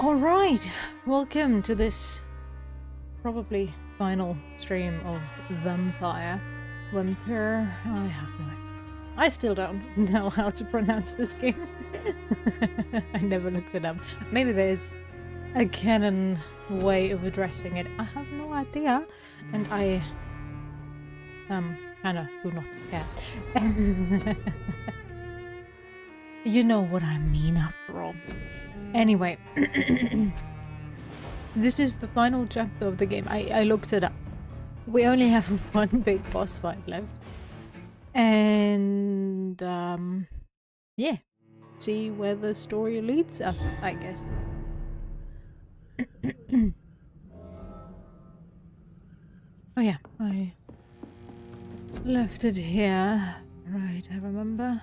Alright, welcome to this probably final stream of Vampyr. Vampyr, I have no idea. I still don't know how to pronounce this game. I never looked it up. Maybe there's a canon way of addressing it. I have no idea. And I kinda do not care. You know what I mean after all. Anyway, this is the final chapter of the game. I looked it up. We only have one big boss fight left. And, yeah. See where the story leads us, I guess. Oh yeah, I left it here. Right, I remember.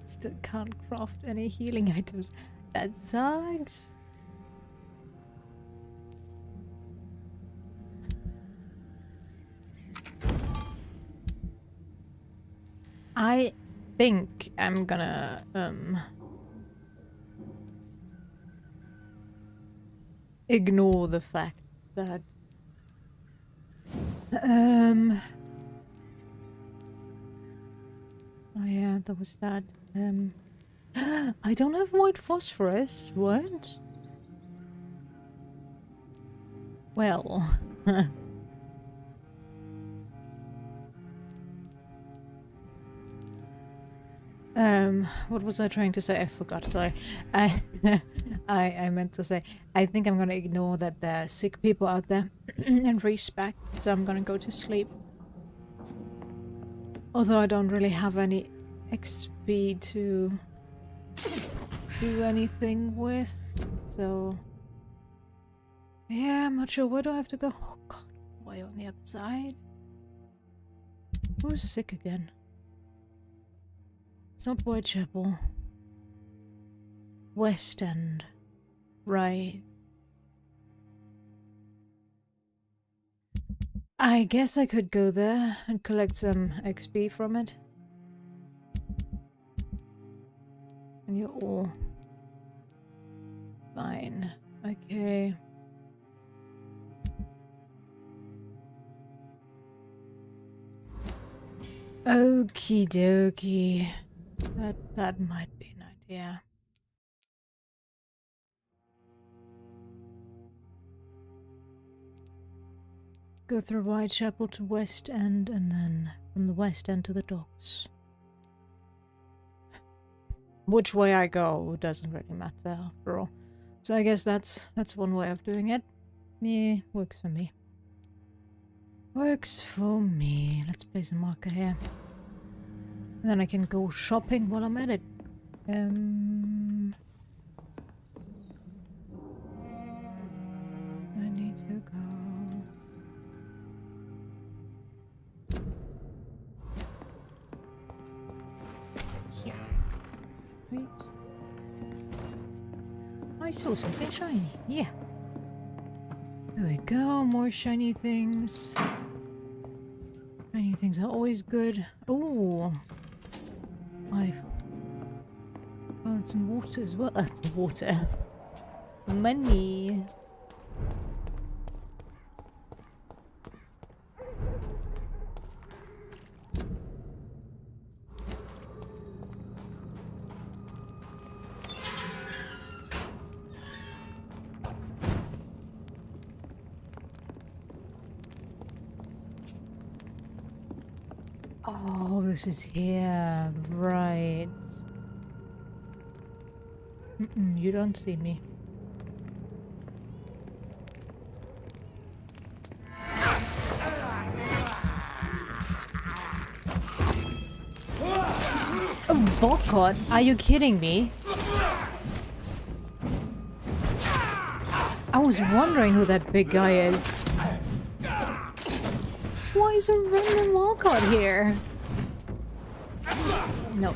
Still can't craft any healing items. That sucks. I think I'm gonna ignore the fact that oh yeah, there was that. I don't have white phosphorus. What? Well. What was I trying to say? I forgot, sorry. I meant to say, I think I'm gonna ignore that there are sick people out there and respect, so I'm gonna go to sleep. Although I don't really have any XP to do anything with, so yeah, I'm not sure. Where do I have to go? Oh god, way on the other side. Who's sick again? It's not Whitechapel. West End. Right. I guess I could go there and collect some XP from it. And you're all fine. Okay. Okie dokie. That might be an idea. Go through Whitechapel to West End and then from the West End to the docks. Which way I go doesn't really matter after all. So I guess that's one way of doing it. Yeah, works for me. Works for me. Let's place a marker here. And then I can go shopping while I'm at it. I need to go. Here. Wait. I saw something shiny. Yeah. There we go. More shiny things. Shiny things are always good. Oh. I've found some water as well. Water. Money. Oh, this is here, right. You don't see me. Oh, Bogart, are you kidding me? I was wondering who that big guy is. Why is a random Walcott here? No.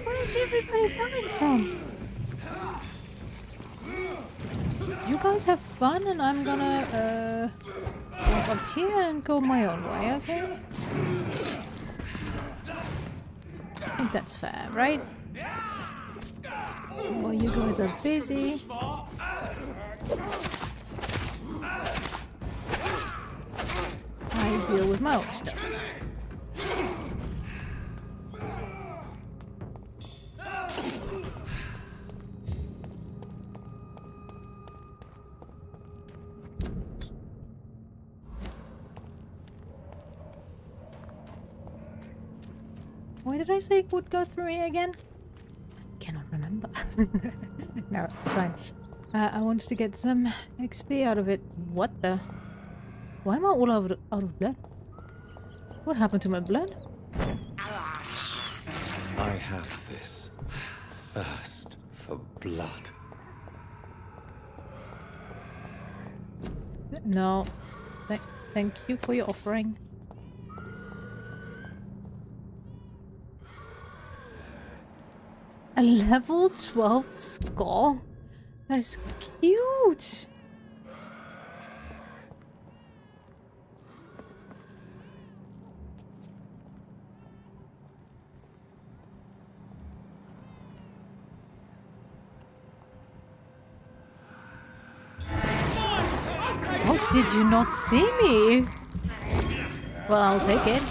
Where is everybody coming from? have fun and I'm gonna walk up here and go my own way, okay? I think that's fair, right? Oh, you guys are busy. I deal with my own stuff. Why did I say it would go through here again? I cannot remember. No, it's fine. I wanted to get some XP out of it. What the? Why am I all out of blood? What happened to my blood? I have this thirst for blood. No. Thank you for your offering. A level 12 skull? That's cute! Oh, did you not see me? Well, I'll take it.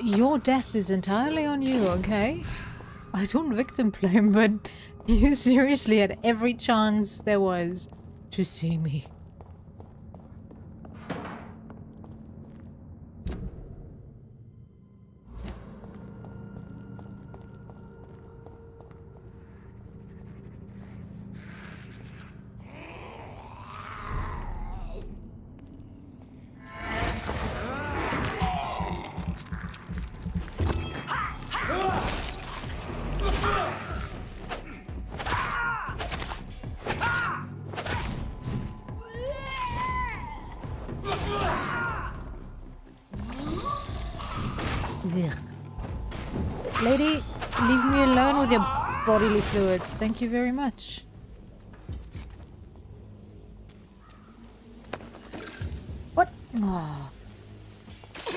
Your death is entirely on you, okay? I don't victim blame, but you seriously had every chance there was to see me. Ugh. Lady, leave me alone with your bodily fluids. Thank you very much. What? Oh.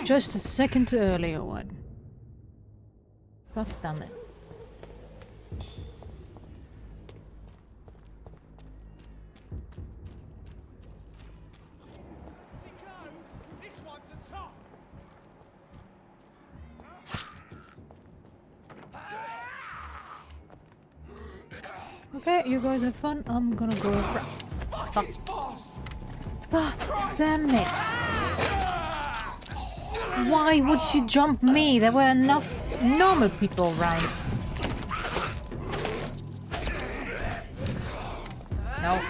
Just a second earlier one. God damn it. Okay, you guys have fun. I'm gonna go. God damn it! Why would she jump me? There were enough normal people around. No.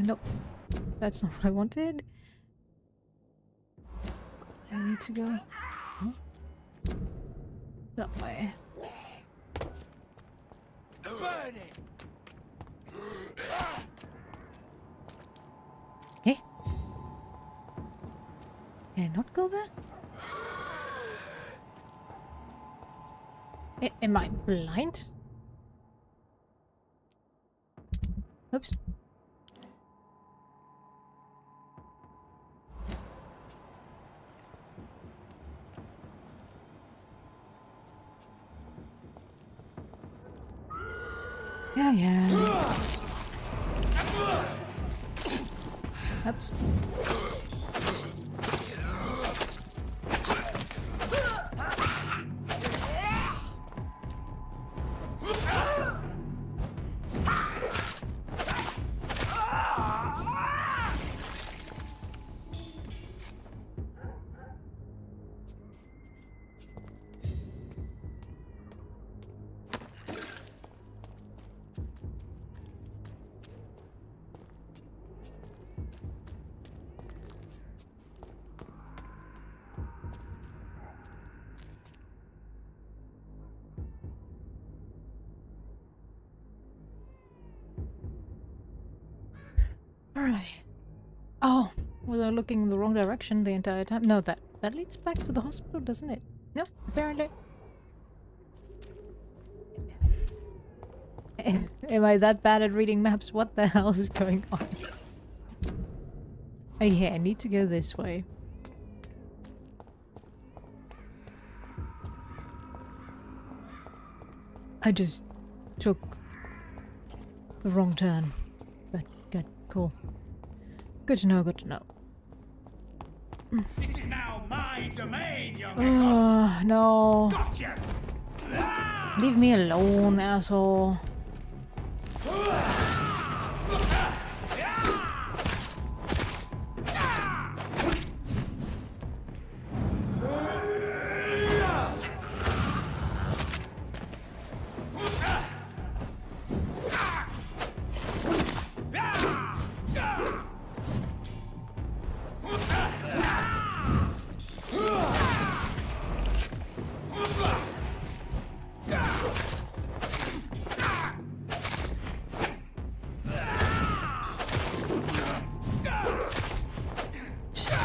Nope. That's not what I wanted. I need to go that way. Burn it. Hey? Can I not go there? Am I blind? Oops. Yeah. Oops. Alright. Oh, was I looking in the wrong direction the entire time? No, that leads back to the hospital, doesn't it? No, apparently. Am I that bad at reading maps? What the hell is going on? Oh yeah, I need to go this way. I just took the wrong turn. But good, cool. Good to know, good to know. This is now my domain, young No. Gotcha! Leave me alone, asshole.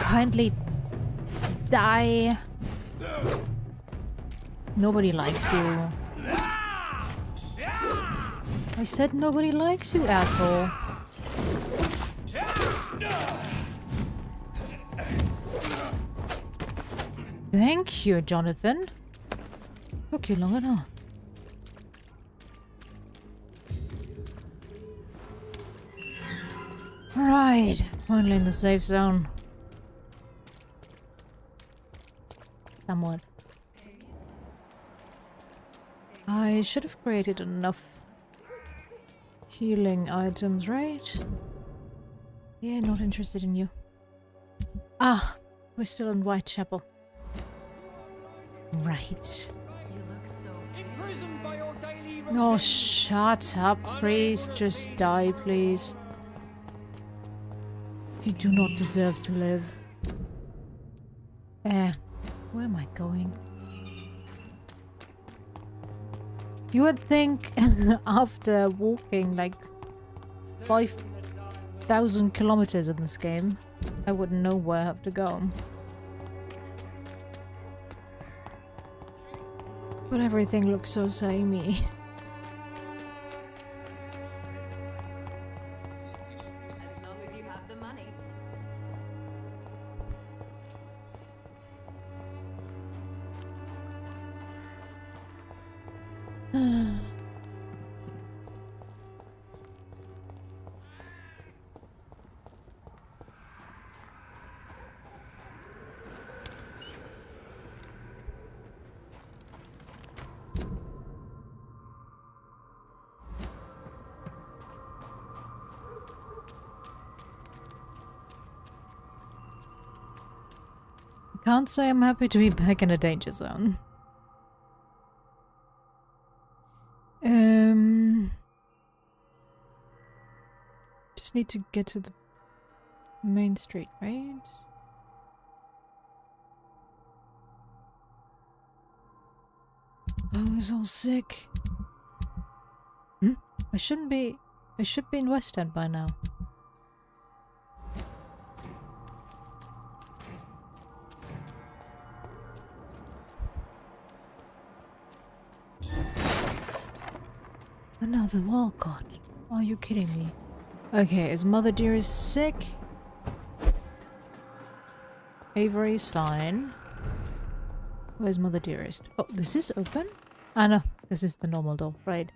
Kindly die. Nobody likes you. I said nobody likes you, asshole. Thank you, Jonathan. Took you long enough. Alright, finally in the safe zone. Somewhat. I should have created enough healing items, right? Yeah, not interested in you. Ah, we're still in Whitechapel. Right. Oh, shut up, please. Just die, please. You do not deserve to live. Where am I going? You would think after walking like 5,000 kilometers in this game, I wouldn't know where I have to go. But everything looks so samey. As long as you have the money. Can't say I'm happy to be back in a danger zone. Just need to get to the main street, right? Oh, he's all sick. I should be in West End by now. Another Walcott. Are you kidding me? Okay, is Mother Dearest sick? Avery's fine. Where's Mother Dearest? Oh, this is open? Ah no, this is the normal door, right.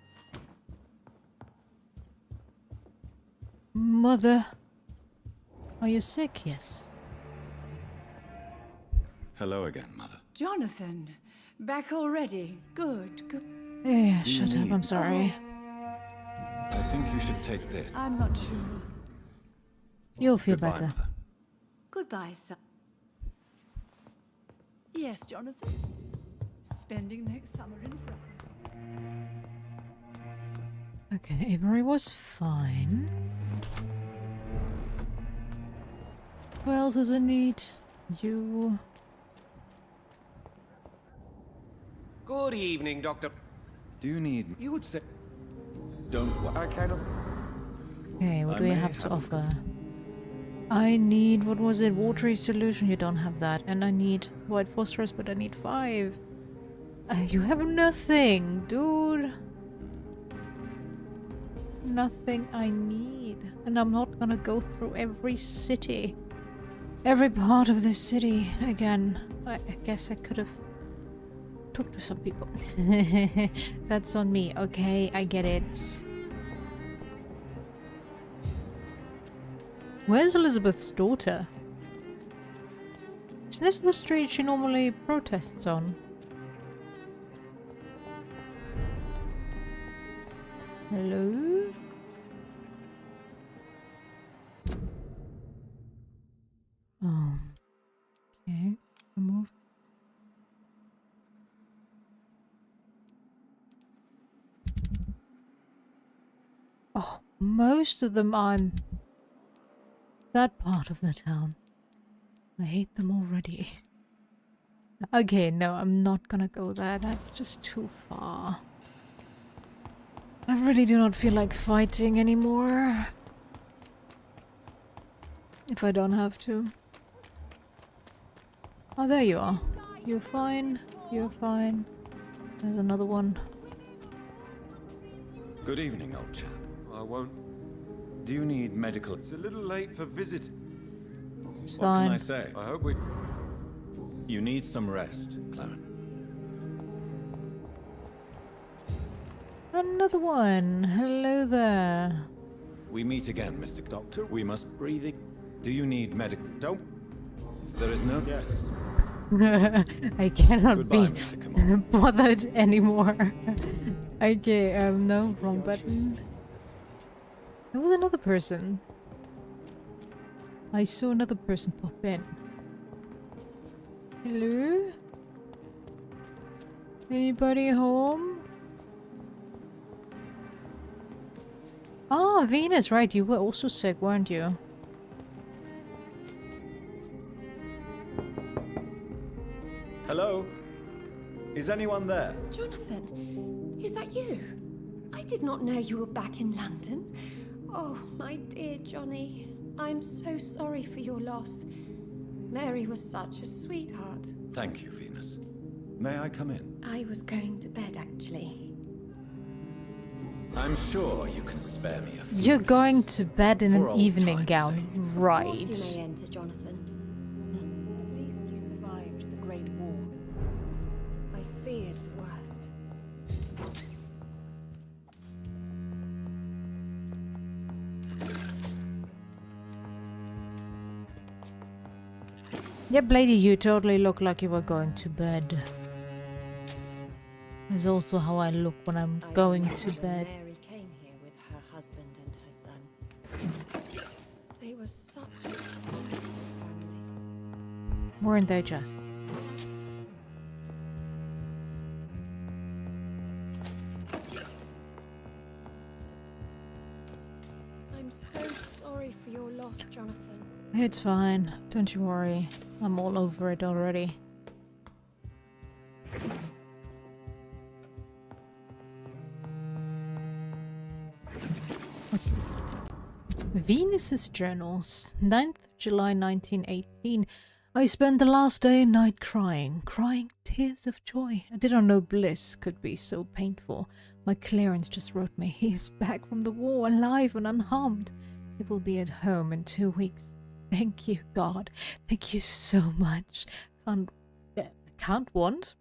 Mother. Are you sick? Yes. Hello again, Mother. Jonathan, back already. Good. Yeah, shut up, I'm sorry. I think you should take this. I'm not sure. You'll feel Goodbye, better. Mother. Goodbye, son. Yes, Jonathan. Spending next summer in France. Okay, Avery was fine. Who else is in need? You. Good evening, Doctor. Do you need... You would say... Don't... I cannot... Okay, what I do we may have to have a offer? I need, what was it, watery solution, you don't have that. And I need white phosphorus, but I need 5. You have nothing, dude. Nothing I need. And I'm not gonna go through every city. Every part of this city again. I guess I could have talked to some people. That's on me. Okay, I get it. Where's Elizabeth's daughter? Is this the street she normally protests on? Hello? Oh. Okay. Remove. Oh, most of them are in that part of the town. I hate them already. Okay, no, I'm not gonna go there. That's just too far. I really do not feel like fighting anymore. If I don't have to. Oh, there you are. You're fine. You're fine. There's another one. Good evening, old chap. I won't. Do you need medical? It's a little late for visit. It's What can I fine. say? I hope we... You need some rest, Clarence. Another one. Hello there. We meet again, Mr. Doctor. We must breathe it. Do you need medical? Don't. There is no. Yes. I cannot Goodbye, be Mr. Kamal. bothered anymore. Okay, no, wrong button. There was another person. I saw another person pop in. Hello? Anybody home? Ah, Venus, right, you were also sick, weren't you? Hello? Is anyone there? Jonathan, is that you? I did not know you were back in London. Oh, my dear Johnny. I'm so sorry for your loss. Mary was such a sweetheart. Thank you, Venus. May I come in? I was going to bed, actually. I'm sure you can spare me a few You're going minutes. to bed in For an old evening time's gown, sake. Of course right? you may enter, Jonathan. At least you survived the Great War. I feared the worst. Yep, lady, you totally look like you were going to bed. It's also how I look when I'm going to bed. Mary came here with her husband and her son. They were such a wonderful family. Weren't they just? I'm so sorry for your loss, Jonathan. It's fine. Don't you worry. I'm all over it already. What's this? Venus's Journals, 9th of July 1918. I spent the last day and night crying tears of joy. I did not know bliss could be so painful. My clearance just wrote me. He's back from the war, alive and unharmed. He will be at home in 2 weeks. Thank you, God. Thank you so much. Can't want?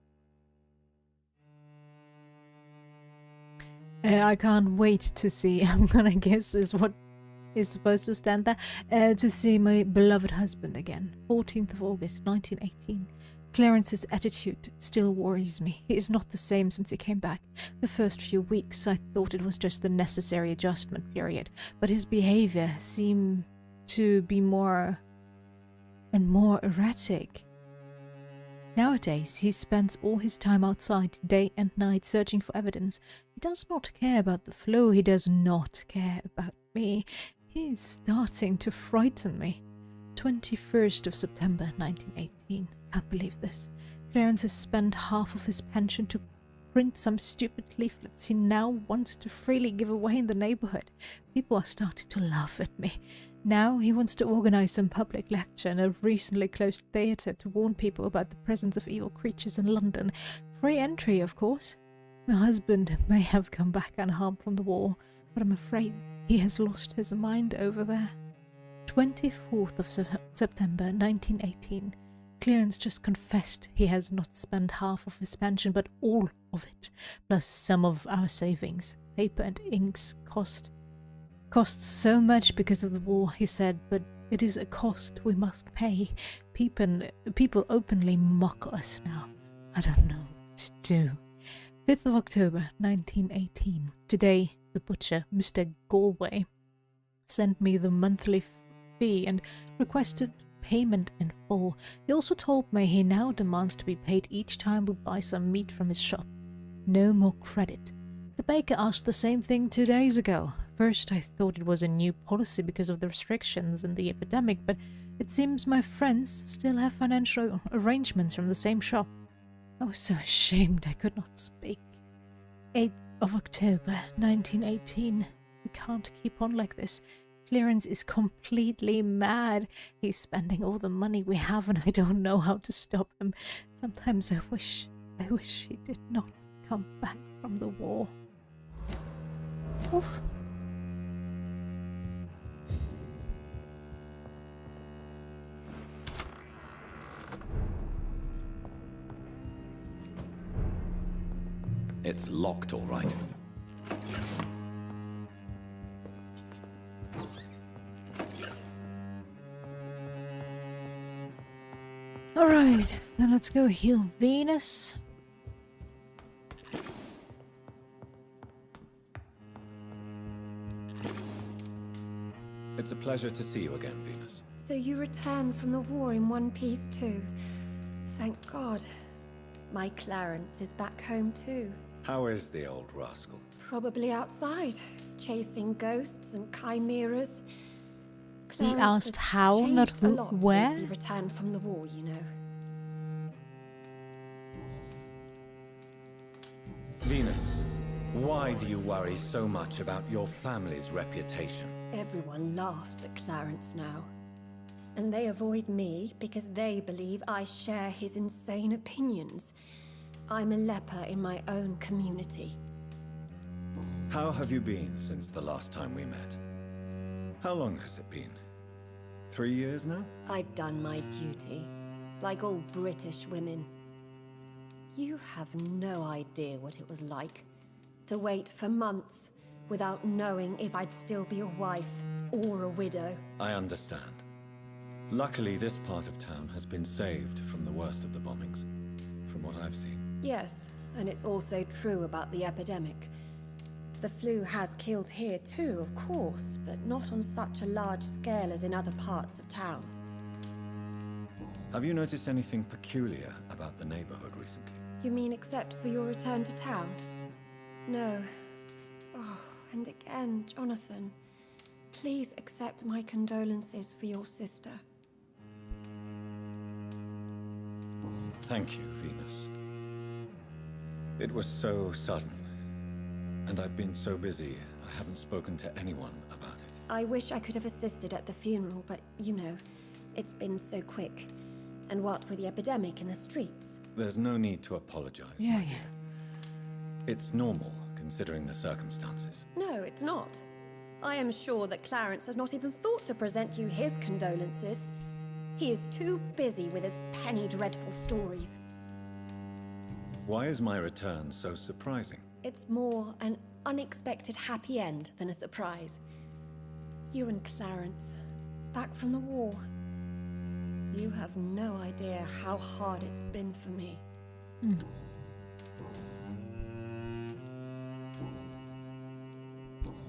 I can't wait to see. I'm gonna guess is what is supposed to stand there. To see my beloved husband again. 14th of August, 1918. Clarence's attitude still worries me. He is not the same since he came back. The first few weeks I thought it was just the necessary adjustment period, but his behavior seemed to be more and more erratic. Nowadays, he spends all his time outside, day and night, searching for evidence. He does not care about the flow. He does not care about me. He is starting to frighten me. 21st of September, 1918. Can't believe this. Clarence has spent half of his pension to print some stupid leaflets he now wants to freely give away in the neighborhood. People are starting to laugh at me. Now he wants to organize some public lecture in a recently closed theatre to warn people about the presence of evil creatures in London. Free entry, of course. My husband may have come back unharmed from the war, but I'm afraid he has lost his mind over there. 24th of September 1918. Clarence just confessed he has not spent half of his pension, but all of it, plus some of our savings. Paper and inks costs so much because of the war, he said, but it is a cost we must pay. People openly mock us now. I don't know what to do. 5th of October 1918. Today, the butcher, Mr. Galway, sent me the monthly fee and requested payment in full. He also told me he now demands to be paid each time we buy some meat from his shop. No more credit. The baker asked the same thing 2 days ago. First, I thought it was a new policy because of the restrictions and the epidemic, but it seems my friends still have financial arrangements from the same shop. I was so ashamed I could not speak. 8th of October 1918. We can't keep on like this. Clarence is completely mad. He's spending all the money we have and I don't know how to stop him. Sometimes I wish he did not come back from the war. Oof. It's locked, all right. Alright, then let's go heal Venus. It's a pleasure to see you again, Venus. So you returned from the war in one piece too. Thank God. My Clarence is back home too. How is the old rascal? Probably outside, chasing ghosts and chimeras. He Clarence asked has how, not changed a who, lot where? since he returned from the war, you know. Venus, why do you worry so much about your family's reputation? Everyone laughs at Clarence now. And they avoid me because they believe I share his insane opinions. I'm a leper in my own community. How have you been since the last time we met? How long has it been? 3 years now? I've done my duty, like all British women. You have no idea what it was like to wait for months without knowing if I'd still be a wife or a widow. I understand. Luckily, this part of town has been saved from the worst of the bombings, from what I've seen. Yes, and it's also true about the epidemic. The flu has killed here too, of course, but not on such a large scale as in other parts of town. Have you noticed anything peculiar about the neighborhood recently? You mean except for your return to town? No. Oh, and again, Jonathan, please accept my condolences for your sister. Thank you, Venus. It was so sudden, and I've been so busy, I haven't spoken to anyone about it. I wish I could have assisted at the funeral, but you know, it's been so quick. And what with the epidemic in the streets? There's no need to apologize, Yeah, my dear. It's normal, considering the circumstances. No, it's not. I am sure that Clarence has not even thought to present you his condolences. He is too busy with his penny dreadful stories. Why is my return so surprising? It's more an unexpected happy end than a surprise. You and Clarence, back from the war. You have no idea how hard it's been for me.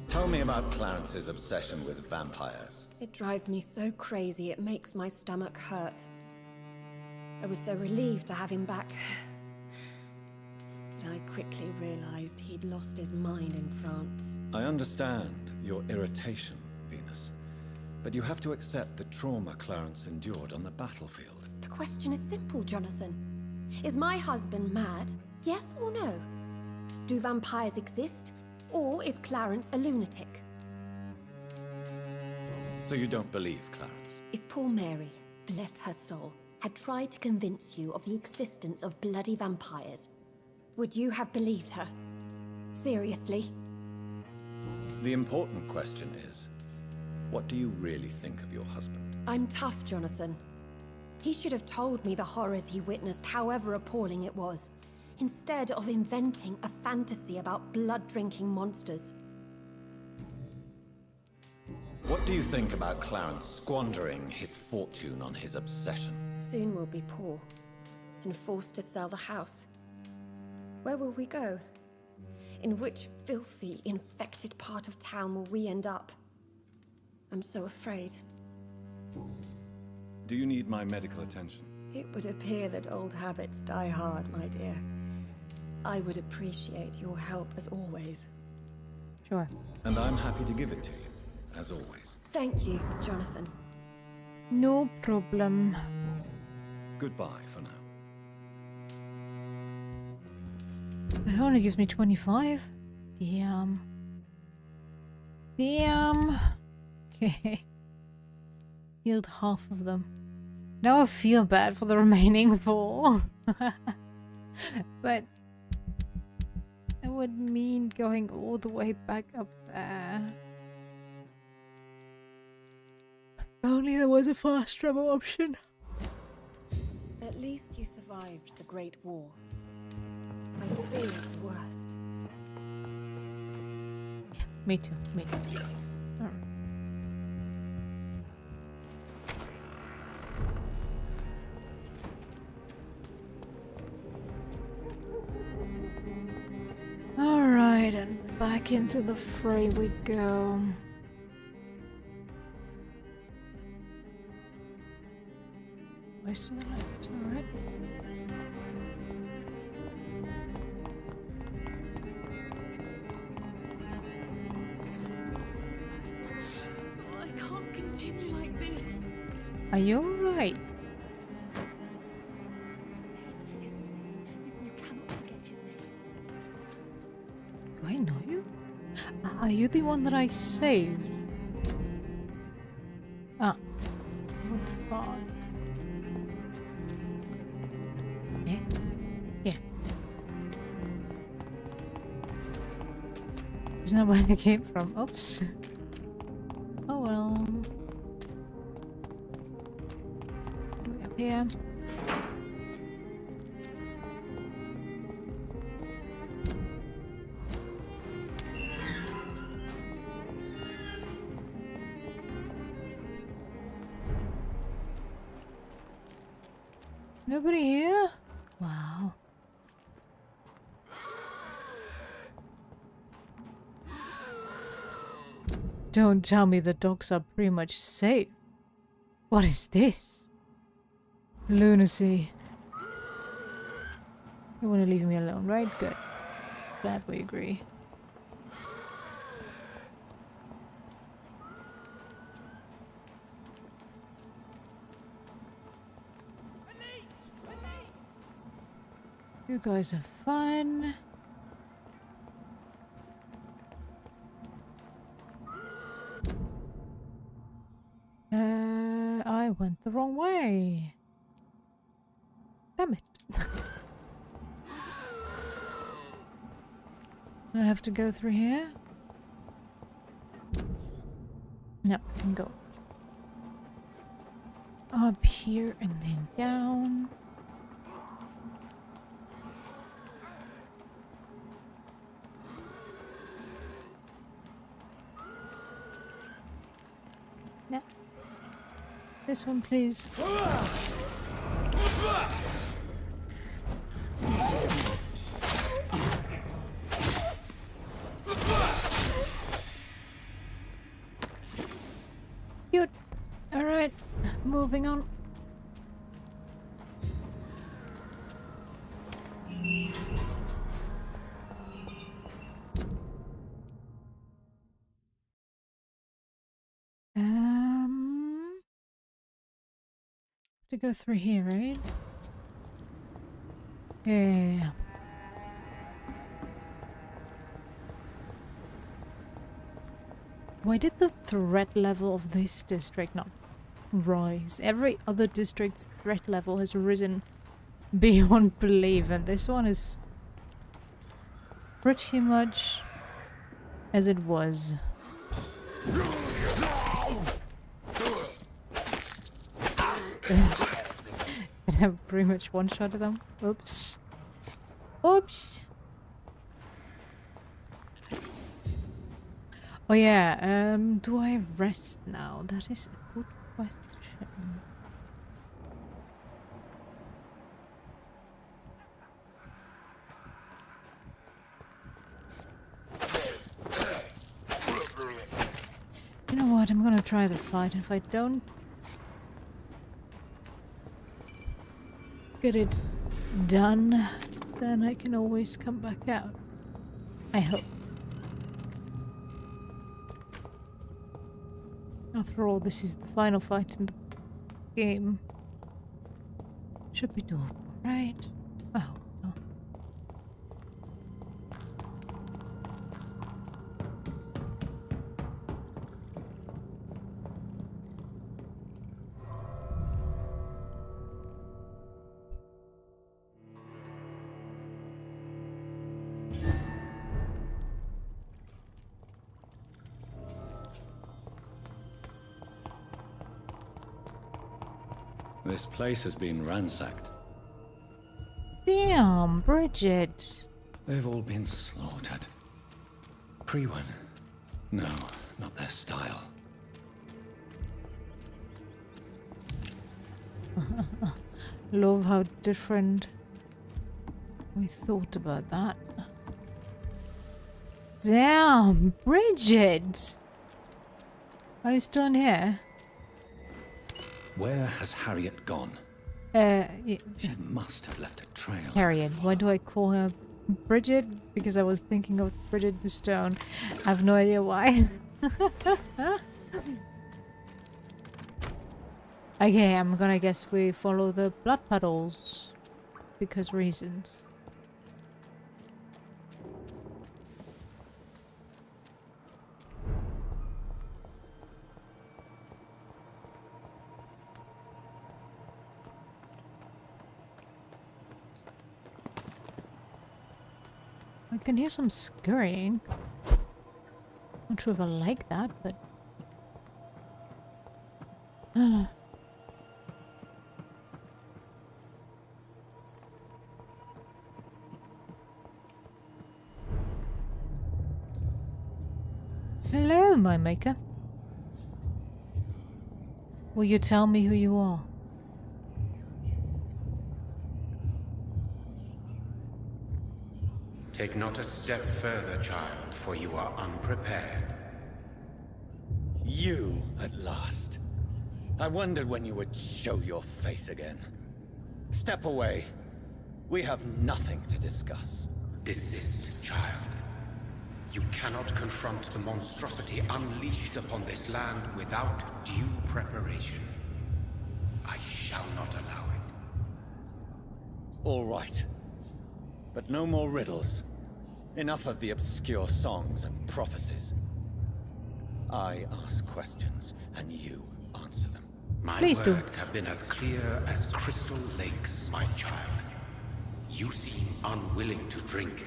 Tell me about Clarence's obsession with vampires. It drives me so crazy it makes my stomach hurt. I was so relieved to have him back. But I quickly realized he'd lost his mind in France. I understand your irritation, Venus. But you have to accept the trauma Clarence endured on the battlefield. The question is simple, Jonathan. Is my husband mad? Yes or no? Do vampires exist? Or is Clarence a lunatic? So you don't believe Clarence? If poor Mary, bless her soul, had tried to convince you of the existence of bloody vampires, would you have believed her? Seriously? The important question is, what do you really think of your husband? I'm tough, Jonathan. He should have told me the horrors he witnessed, however appalling it was, instead of inventing a fantasy about blood-drinking monsters. What do you think about Clarence squandering his fortune on his obsession? Soon we'll be poor, and forced to sell the house. Where will we go? In which filthy, infected part of town will we end up? I'm so afraid. Do you need my medical attention? It would appear that old habits die hard, my dear. I would appreciate your help as always. Sure. And I'm happy to give it to you, as always. Thank you, Jonathan. No problem. Goodbye for now. It only gives me 25. Damn. Damn. Okay. Healed half of them. Now I feel bad for the remaining 4. But it would mean going all the way back up there. If only there was a fast travel option. At least you survived the Great War. I feared the worst. Me too. Me too. Alright. Alright, and back into the fray we go. Ways to the left, alright. I can't continue like this. Are you alright? Do I know you? Are you the one that I saved? Ah. What part? Yeah. Yeah. Isn't that where I came from? Oops. Oh well. Way up here. Nobody here? Wow. Don't tell me the dogs are pretty much safe. What is this? Lunacy. You want to leave me alone, right? Good. Glad we agree. You guys are fun. I went the wrong way. Damn it. So I have to go through here? No, I can go up here and then down. No. This one, please. Cute. Alright, moving on. To go through here, right? Yeah. Why did the threat level of this district not rise? Every other district's threat level has risen beyond belief, and this one is pretty much as it was. I have pretty much one shot at them. Oops. Oops! Oh yeah, do I rest now? That is a good question. You know what, I'm gonna try the fight. If I don't get it done, then I can always come back out. I hope. After all, this is the final fight in the game. Should be doable, right? I hope so. This place has been ransacked. Damn, Bridget! They've all been slaughtered. Pre-one? No, not their style. Love how different we thought about that. Damn, Bridget! Are you still in here? Where has Harriet gone? Yeah. She must have left a trail. Harriet. Why do I call her Bridget? Because I was thinking of Bridget the Stone. I have no idea why. Okay, I'm gonna guess we follow the blood puddles. Because reasons. I can hear some scurrying. Not sure if I like that, but... Hello, my maker. Will you tell me who you are? Take not a step further, child, for you are unprepared. You, at last. I wondered when you would show your face again. Step away. We have nothing to discuss. Desist, child. You cannot confront the monstrosity unleashed upon this land without due preparation. I shall not allow it. All right. But no more riddles. Enough of the obscure songs and prophecies. I ask questions, and you answer them. My Please do. words have been as clear as crystal lakes, my child. You seem unwilling to drink,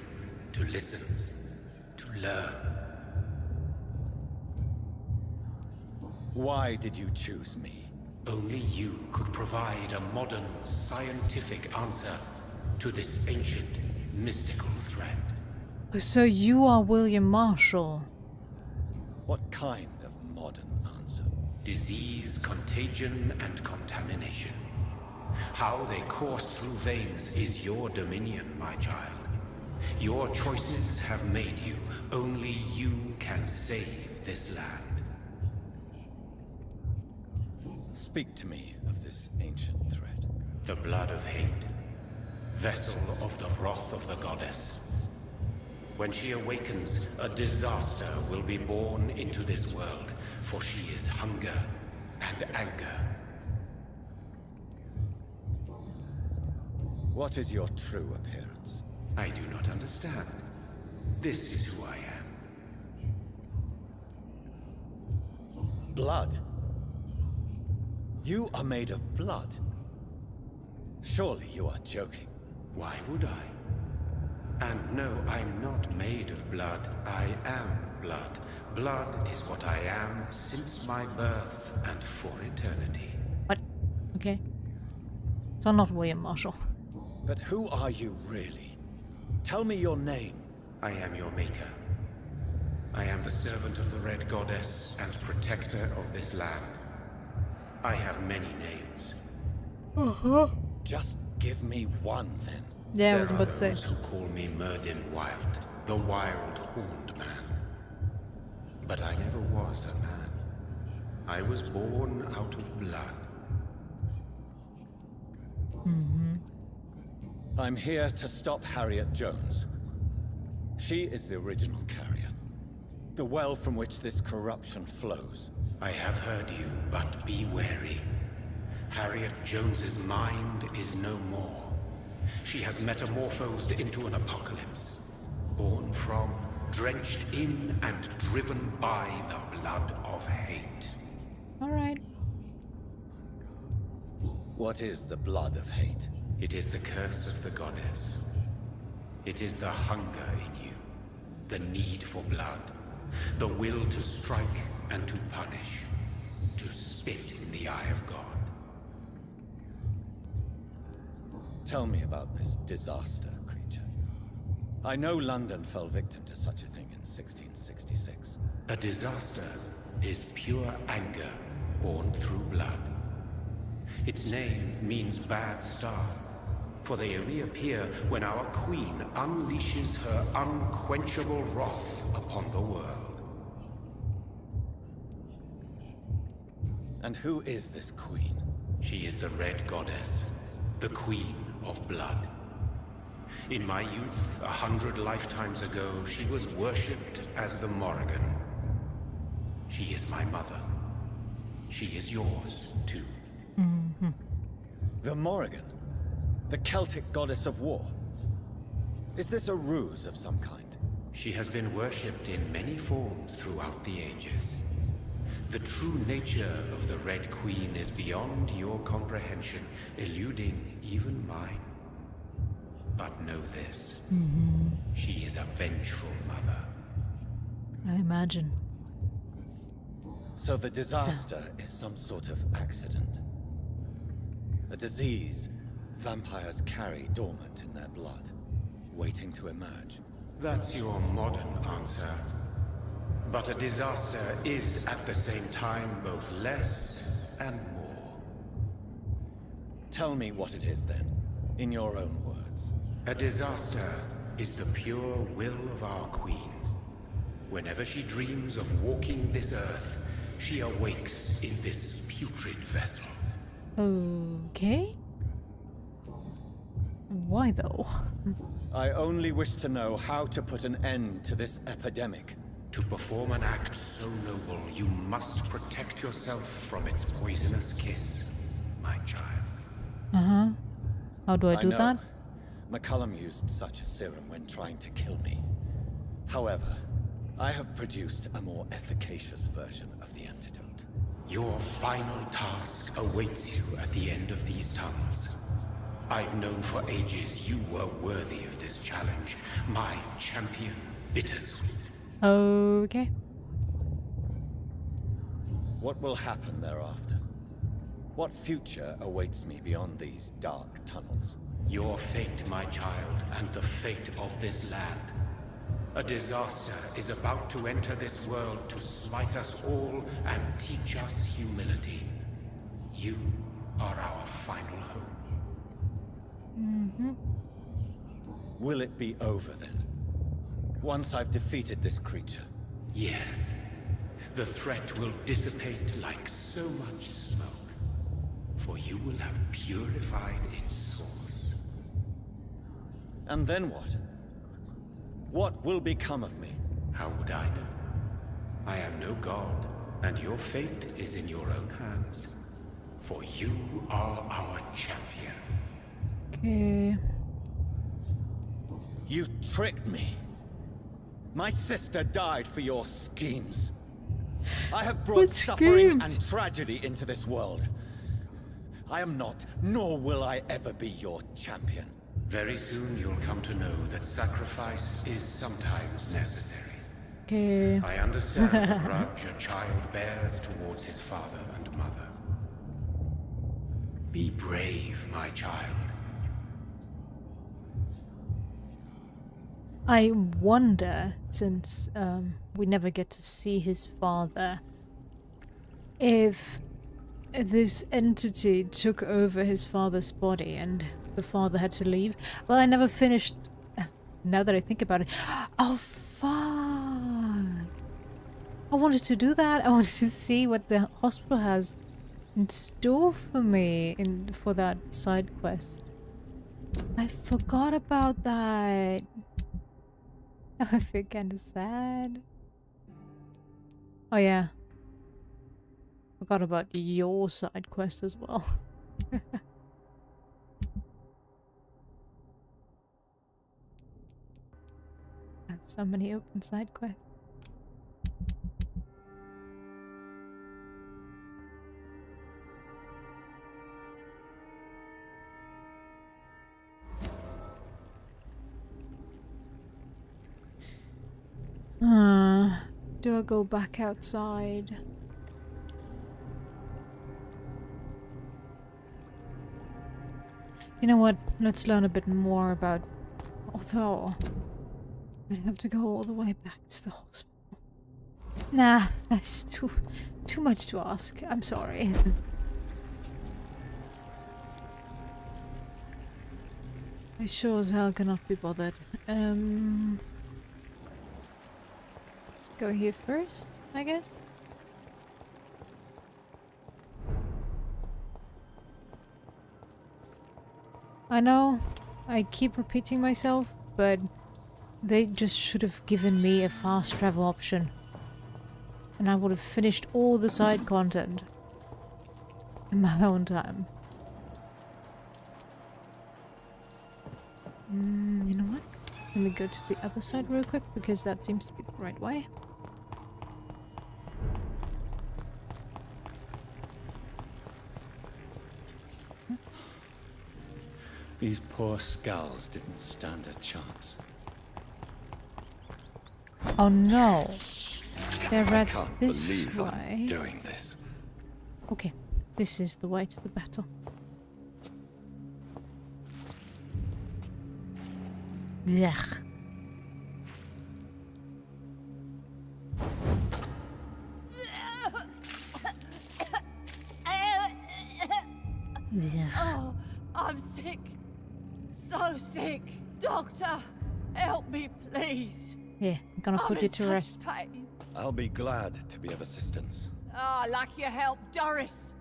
to listen, to learn. Why did you choose me? Only you could provide a modern, scientific answer to this ancient, mystical threat. So you are William Marshall. What kind of modern answer? Disease, contagion, and contamination. How they course through veins is your dominion, my child. Your choices have made you. Only you can save this land. Speak to me of this ancient threat. The blood of hate. Vessel of the wrath of the goddess. When she awakens, a disaster will be born into this world, for she is hunger and anger. What is your true appearance? I do not understand. This is who I am. blood? You are made of blood. Surely you are joking. Why would I? And no, I'm not made of blood. I am blood. Blood is what I am since my birth and for eternity. What? Okay. So not William Marshall. But who are you really? Tell me your name. I am your maker. I am the servant of the Red Goddess and protector of this land. I have many names. Just give me one then. Yeah, I There was are about to say. those who call me Myrddin Wild, the Wild Horned Man. But I never was a man. I was born out of blood. I'm here to stop Harriet Jones. She is the original carrier. The well from which this corruption flows. I have heard you, but be wary. Harriet Jones's mind is no more. She has metamorphosed into an apocalypse. Born from, drenched in, and driven by the blood of hate. Alright. What is the blood of hate? It is the curse of the goddess. It is the hunger in you, the need for blood, the will to strike and to punish, to spit in the eye of God. Tell me about this disaster, creature. I know London fell victim to such a thing in 1666. A disaster is pure anger born through blood. Its name means bad star, for they reappear when our queen unleashes her unquenchable wrath upon the world. And who is this queen? She is the Red Goddess, the Queen of Blood. In my youth, 100 lifetimes ago, she was worshipped as the Morrigan. She is my mother. She is yours, too. The Morrigan? The Celtic goddess of war? Is this a ruse of some kind? She has been worshipped in many forms throughout the ages. The true nature of the Red Queen is beyond your comprehension, eluding even mine. But know this. She is a vengeful mother. I imagine. So the disaster is some sort of accident. A disease vampires carry dormant in their blood, waiting to emerge. That's your modern answer. But a disaster is at the same time both less and more. Tell me what it is then, in your own words. A disaster is the pure will of our queen. Whenever she dreams of walking this earth, she awakes in this putrid vessel. Okay. Why though? I only wish to know how to put an end to this epidemic. To perform an act so noble, you must protect yourself from its poisonous kiss, my child. How do I do know. that? McCullum used such a serum when trying to kill me. However, I have produced a more efficacious version of the antidote. Your final task awaits you at the end of these tunnels. I've known for ages you were worthy of this challenge, my champion, Bittersweet. Okay. What will happen thereafter? What future awaits me beyond these dark tunnels? Your fate, my child, and the fate of this land. A disaster is about to enter this world to smite us all and teach us humility. You are our final hope. Will it be over then? Once I've defeated this creature? Yes. The threat will dissipate like so much smoke, for you will have purified its source. And then what? What will become of me? How would I know? I am no god, and your fate is in your own hands. For you are our champion. Okay. You tricked me. My sister died for your schemes. I have brought What suffering schemes? and tragedy into this world. I am not, nor will I ever be your champion. Very soon you'll come to know that sacrifice is sometimes necessary. Okay. I understand the grudge a child bears towards his father and mother. Be brave, my child. I wonder, since we never get to see his father, if this entity took over his father's body and the father had to leave. Well, I never finished. Now that I think about it. Oh, fuck. I wanted to do that. I wanted to see what the hospital has in store for me for that side quest. I forgot about that. I feel kind of sad. Oh yeah. Forgot about your side quest as well. I have so many open side quests. Do I go back outside? You know what? Let's learn a bit more about... Although... I have to go all the way back to the hospital. Nah, that's too much to ask. I'm sorry. I sure as hell cannot be bothered. Let's go here first, I guess. I know I keep repeating myself, but they just should have given me a fast travel option. And I would have finished all the side content in my own time. You know what? Let me go to the other side real quick, because that seems to be the right way. These poor skulls didn't stand a chance. Oh no! There rats Can't this believe I'm way. doing this. Okay, this is the way to the battle. Yuck. Yuck. Oh, I'm sick. So sick. Doctor, help me, please. Yeah, I'm gonna put I'm you in to such rest. pain. I'll be glad to be of assistance. Ah, like your help, Doris.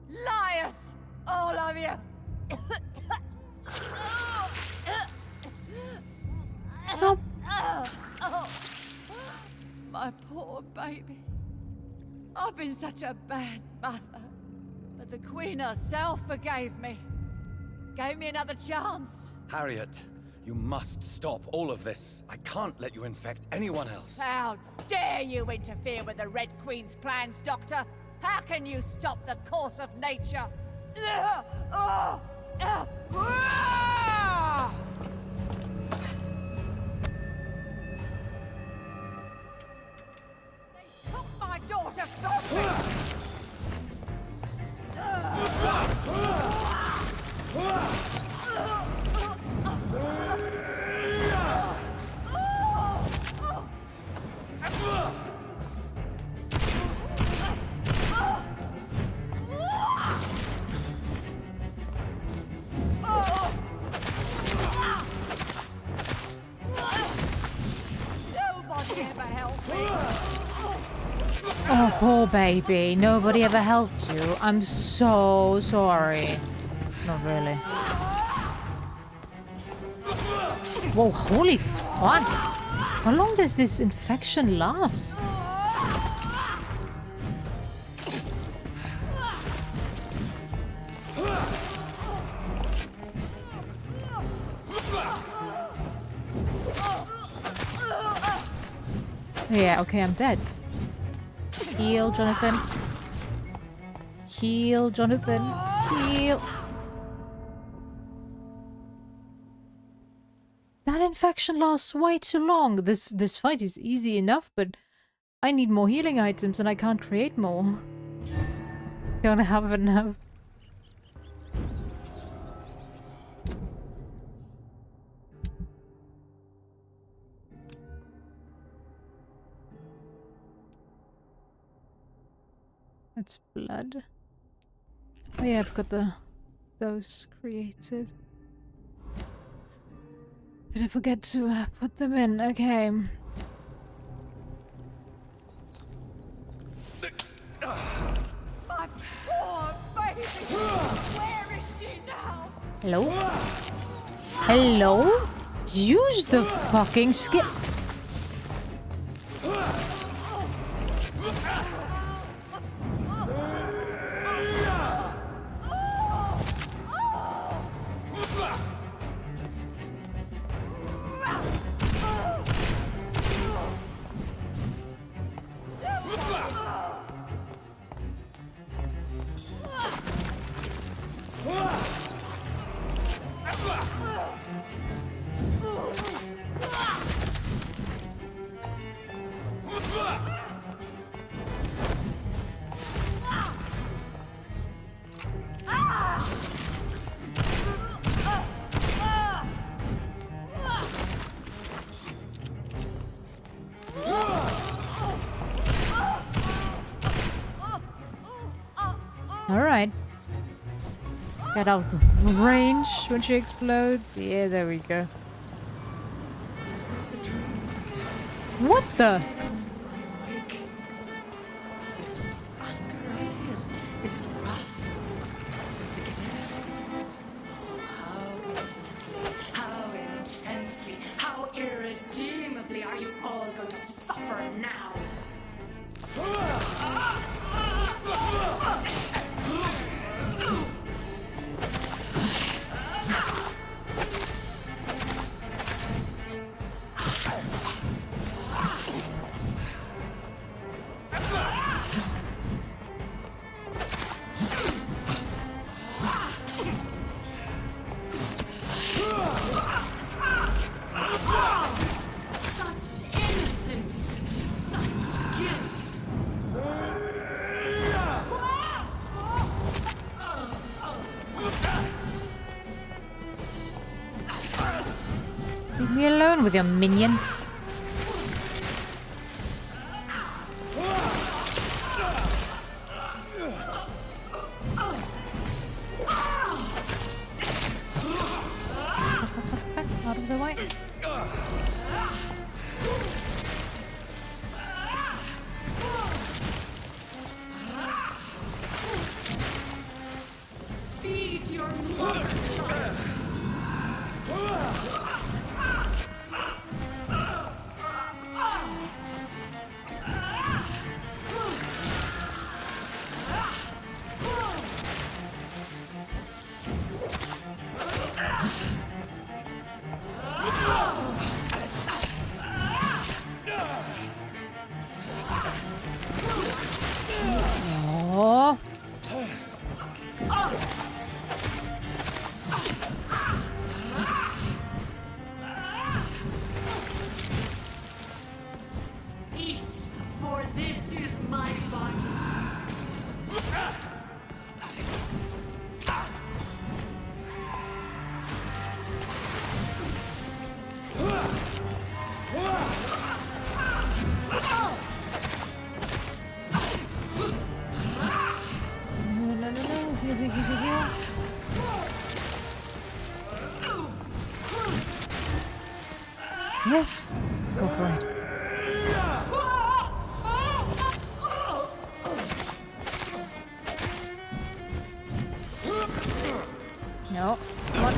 Liars, all of you. Stop! My poor baby. I've been such a bad mother. But the Queen herself forgave me. Gave me another chance. Harriet, you must stop all of this. I can't let you infect anyone else. How dare you interfere with the Red Queen's plans, Doctor? How can you stop the course of nature? They took my daughter from me! Nobody ever helped me! Oh, poor baby. Nobody ever helped you. I'm so sorry. Not really. Whoa, holy fuck! How long does this infection last? Yeah, okay, I'm dead. Heal, Jonathan. Heal, Jonathan. Heal. That infection lasts way too long. This fight is easy enough, but I need more healing items and I can't create more. Don't have enough. That's blood. Oh yeah, I've got those created. Did I forget to put them in? Okay. My poor baby! Where is she now? Hello? Hello? Use the fucking skin. Alright. Get out of the range when she explodes. Yeah, there we go. What the? This anger I feel is rough. I think it is. Oh, how infinitely, how intensely, how irredeemably are you all going to suffer now? Such innocence, such guilt. Leave me alone with your minions. Out of the way. Feed your mother, child. Oh. Eat, for this is my body. No, no, no, no. Here. Yes. Go for it. No. Come on.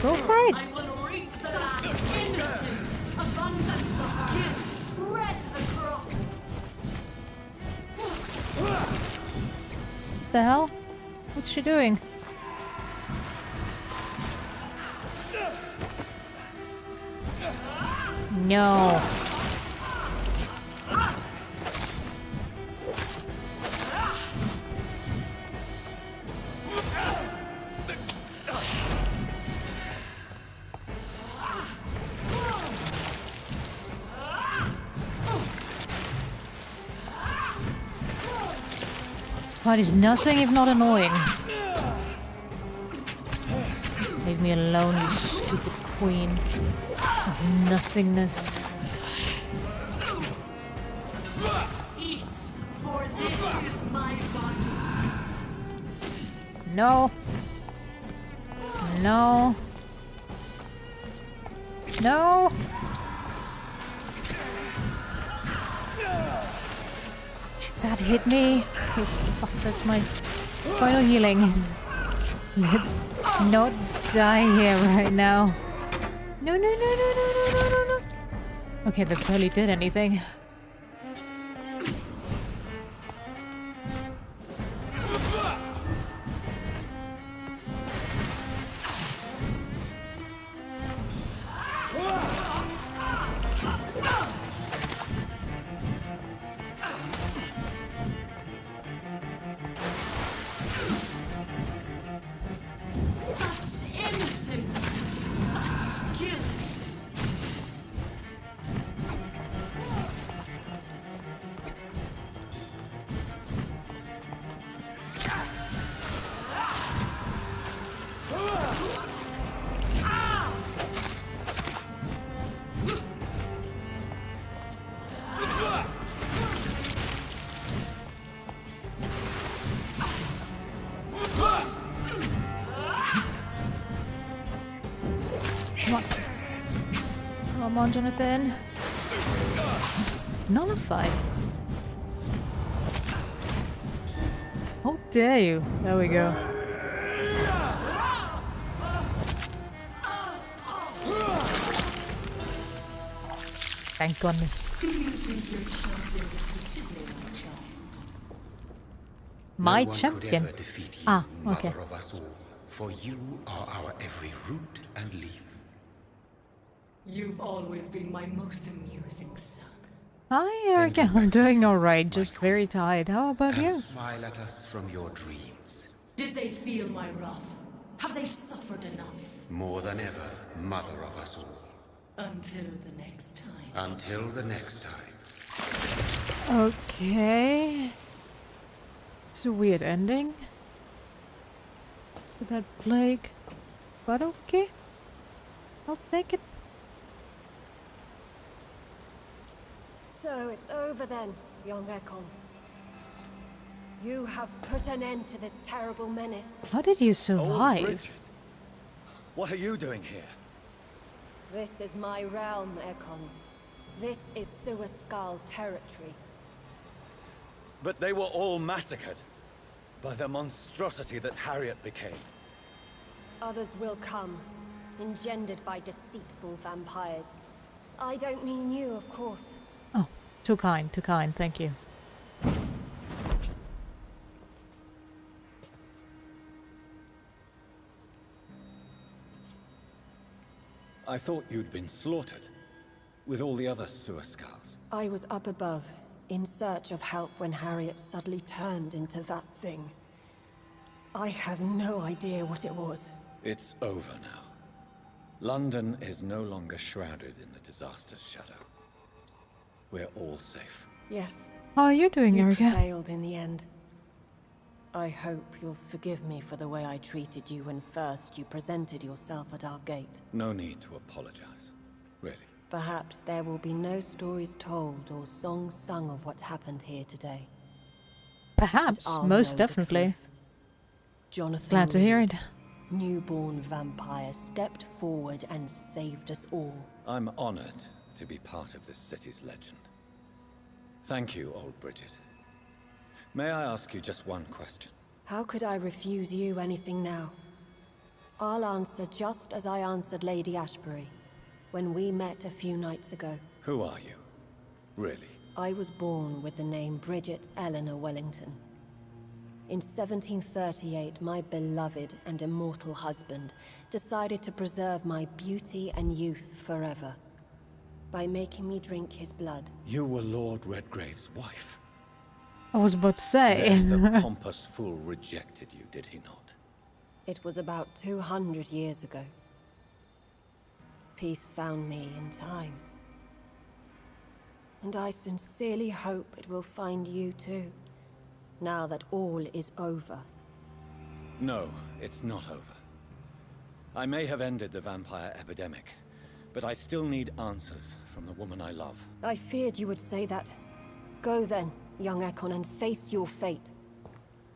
Go for it. I will reap such innocence, abundance of guilt, spread across. What the hell? What's she doing? No. fight is nothing if not annoying. Leave me alone, you stupid queen of nothingness. Eat, for this is my body. No. No. No. Did that hit me? Okay, fuck, that's my final healing. Let's not die here right now. No, no, no, no, no, no, no, no, no. Okay, that barely did anything. Such innocence, such guilt. Come on. Come on, Jonathan. Nullified. How dare you? There we go. Thank goodness. Do you think your champion defeated me, my child? My No one champion. could ever defeat you, Ah, okay. Mother of us all, for you are our every root and leaf. You've always been my most amusing son. Hi, Erica. I'm doing alright, just very tired. How about And you? smile at us from your dreams. Did they feel my wrath? Have they suffered enough? More than ever, Mother of us all. Until the next time. Until the next time. Okay. It's a weird ending. With that plague. But okay. I'll take it. So it's over then, young Ekon. You have put an end to this terrible menace. How did you Oh, survive? Bridget. What are you doing here? This is my realm, Ekon. This is Suaskal territory. But they were all massacred by the monstrosity that Harriet became. Others will come, engendered by deceitful vampires. I don't mean you, of course. Oh, too kind, thank you. I thought you'd been slaughtered, with all the other Suaskals. I was up above, in search of help when Harriet suddenly turned into that thing. I have no idea what it was. It's over now. London is no longer shrouded in the disaster's shadow. We're all safe. Yes, How are you doing, you Erica? prevailed in the end. I hope you'll forgive me for the way I treated you when first you presented yourself at our gate. No need to apologize. Really. Perhaps there will be no stories told or songs sung of what happened here today. Perhaps, I'll most know the definitely. truth. Jonathan Glad to hear Reed, it. newborn vampire, stepped forward and saved us all. I'm honored to be part of this city's legend. Thank you, old Bridget. May I ask you just one question? How could I refuse you anything now? I'll answer just as I answered Lady Ashbury when we met a few nights ago. Who are you? Really? I was born with the name Bridget Eleanor Wellington. In 1738, my beloved and immortal husband decided to preserve my beauty and youth forever by making me drink his blood. You were Lord Redgrave's wife. I was about to say. Then the pompous fool rejected you, did he not? It was about 200 years ago. Peace found me in time. And I sincerely hope it will find you too. now that all is over? No, it's not over. I may have ended the vampire epidemic, but I still need answers from the woman I love. I feared you would say that. Go then, young Ekon, and face your fate.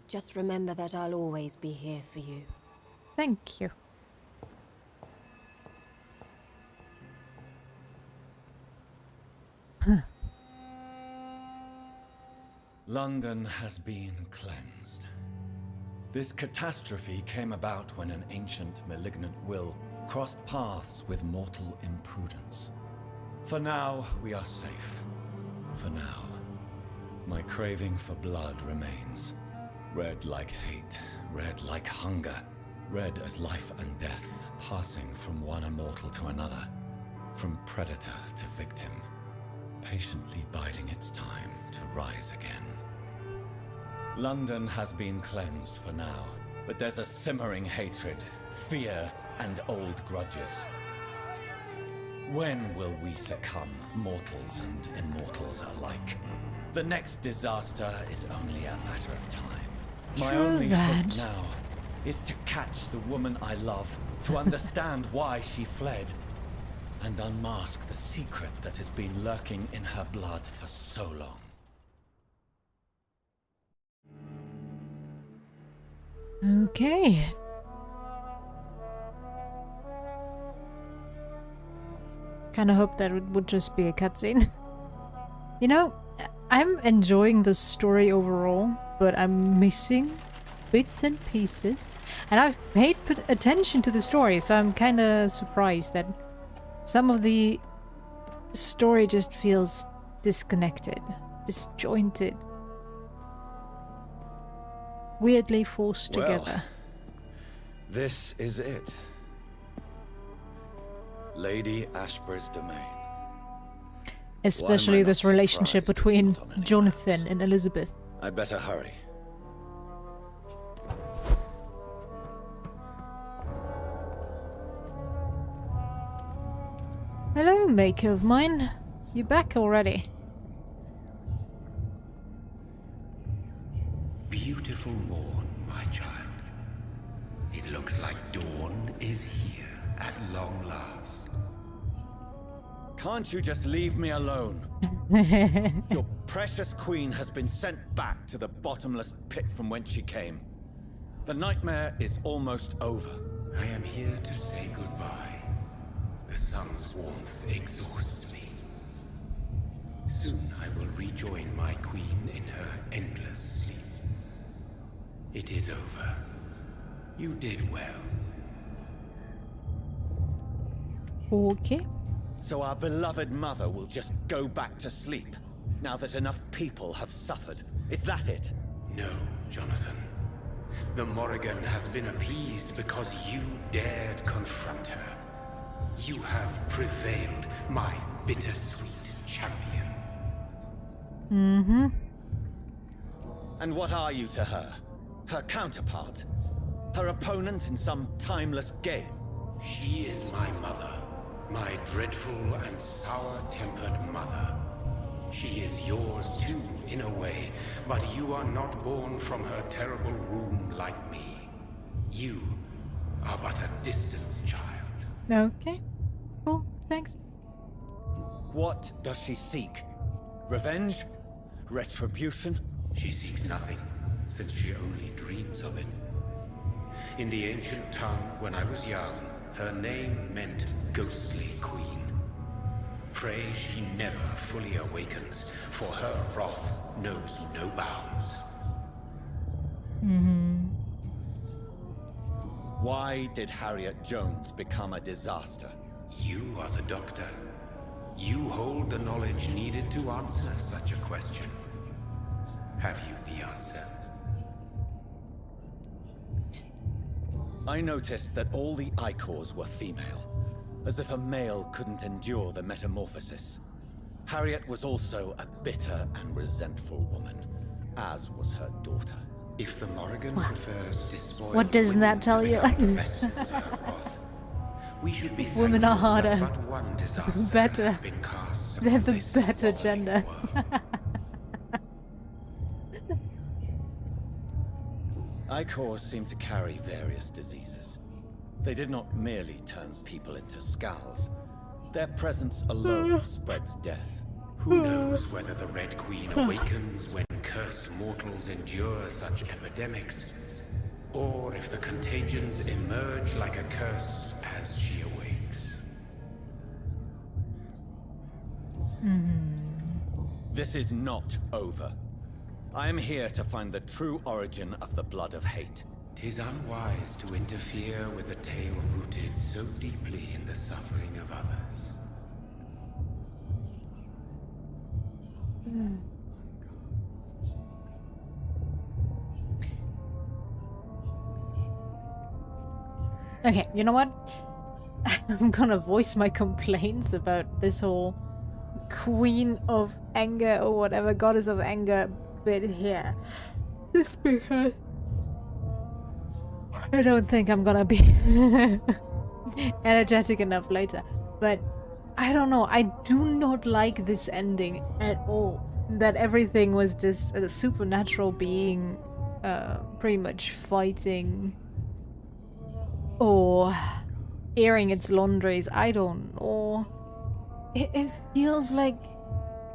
Just remember that I'll always be here for you. Thank you. London has been cleansed. This catastrophe came about when an ancient, malignant will crossed paths with mortal imprudence. For now, we are safe. For now. My craving for blood remains. Red like hate, red like hunger. Red as life and death, passing from one immortal to another. From predator to victim. Patiently biding its time to rise again. London has been cleansed for now, but there's a simmering hatred, fear, and old grudges. When will we succumb, mortals and immortals alike? The next disaster is only a matter of time. My only hope now is to catch the woman I love, to understand why she fled, and unmask the secret that has been lurking in her blood for so long. Okay. Kinda hope that it would just be a cutscene. You know, I'm enjoying the story overall, but I'm missing bits and pieces. And I've paid attention to the story, so I'm kinda surprised that some of the story just feels disconnected, disjointed. Weirdly forced together. This is it. Lady Ashbur's domain. Especially this relationship between Jonathan and Elizabeth. I'd better hurry. Hello, maker of mine. You back already? Beautiful morn, my child. It looks like dawn is here at long last. Can't you just leave me alone? Your precious queen has been sent back to the bottomless pit from whence she came. The nightmare is almost over. I am here to say goodbye. The sun's warmth exhausts me. Soon I will rejoin my queen in her endless sleep. It is over. You did well. Okay. So our beloved mother will just go back to sleep, now that enough people have suffered. Is that it? No, Jonathan. The Morrigan has been appeased because you dared confront her. You have prevailed, my bittersweet champion. Mm-hmm. And what are you to her? Her counterpart? Her opponent in some timeless game? She is my mother. My dreadful and sour-tempered mother. She is yours too, in a way, but you are not born from her terrible womb like me. You are but a distant child. Okay. Cool. Thanks. What does she seek? Revenge? Retribution? She seeks nothing, since she only dreams of it. In the ancient tongue, when I was young, her name meant ghostly queen. Pray she never fully awakens, for her wrath knows no bounds. Why did Harriet Jones become a disaster? You are the doctor. You hold the knowledge needed to answer such a question. Have you the answer? I noticed that all the Icors were female, as if a male couldn't endure the metamorphosis. Harriet was also a bitter and resentful woman, as was her daughter. If the Morrigan prefers despoiled What doesn't that tell you? We should be Women are thankful that harder. but one disaster Better. has been cast They're upon the this better fallen gender. world. Icors seem to carry various diseases. They did not merely turn people into skulls. Their presence alone spreads death. Who knows whether the Red Queen awakens when cursed mortals endure such epidemics, or if the contagions emerge like a curse as she awakes. This is not over. I am here to find the true origin of the blood of hate. 'Tis unwise to interfere with a tale rooted so deeply in the suffering of others. Okay, you know what? I'm gonna voice my complaints about this whole Queen of Anger or whatever, Goddess of Anger bit here. Just because I don't think I'm gonna be energetic enough later. But I don't know, I do not like this ending at all. That everything was just a supernatural being pretty much fighting or airing its laundries. I don't know. It feels like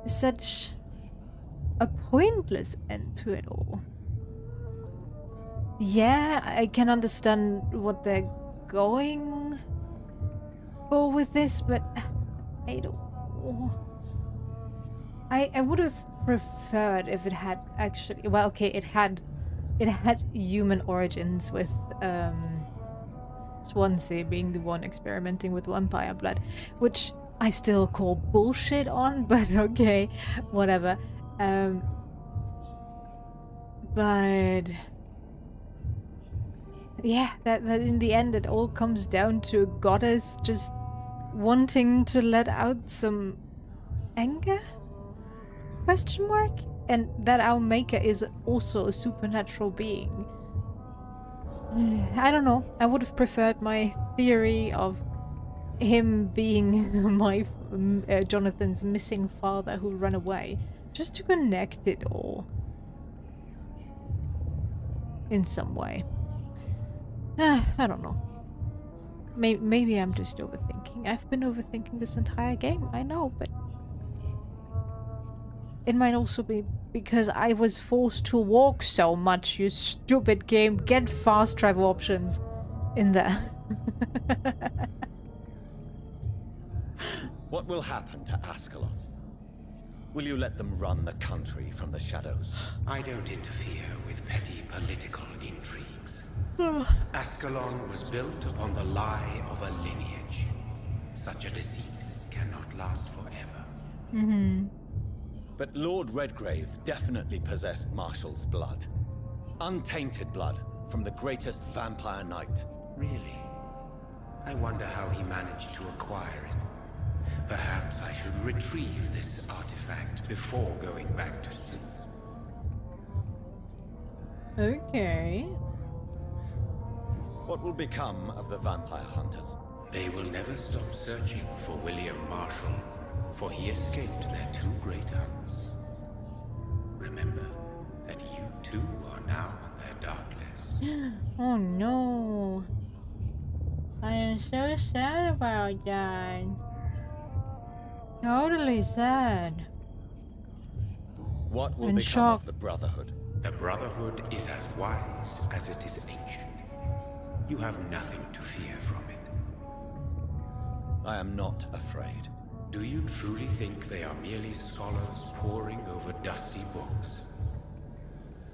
such a pointless end to it all. Yeah, I can understand what they're going for with this, but I don't know. I would have preferred if it had actually, well, okay, it had human origins with Swansea being the one experimenting with vampire blood, which I still call bullshit on, but okay, whatever. But yeah, that in the end it all comes down to a goddess just wanting to let out some anger? Question mark? And that our maker is also a supernatural being. I don't know. I would have preferred my theory of him being my Jonathan's missing father who ran away, just to connect it all in some way. I don't know. Maybe I'm just overthinking. I've been overthinking this entire game, I know, but it might also be because I was forced to walk so much, you stupid game. Get fast travel options in there. What will happen to Ascalon? Will you let them run the country from the shadows? I don't interfere with petty political intrigues. Ascalon was built upon the lie of a lineage. Such a deceit cannot last forever. But Lord Redgrave definitely possessed Marshall's blood. Untainted blood from the greatest vampire knight. Really? I wonder how he managed to acquire it. Perhaps I should retrieve this artifact before going back to sea. Okay. What will become of the vampire hunters? They will never stop searching for William Marshall, for he escaped their two great hunts. Remember that you too are now on their dark list. Oh no. I am so sad about that. Totally sad. What will And become shocked. of the Brotherhood? The Brotherhood is as wise as it is ancient. You have nothing to fear from it. I am not afraid. Do you truly think they are merely scholars poring over dusty books?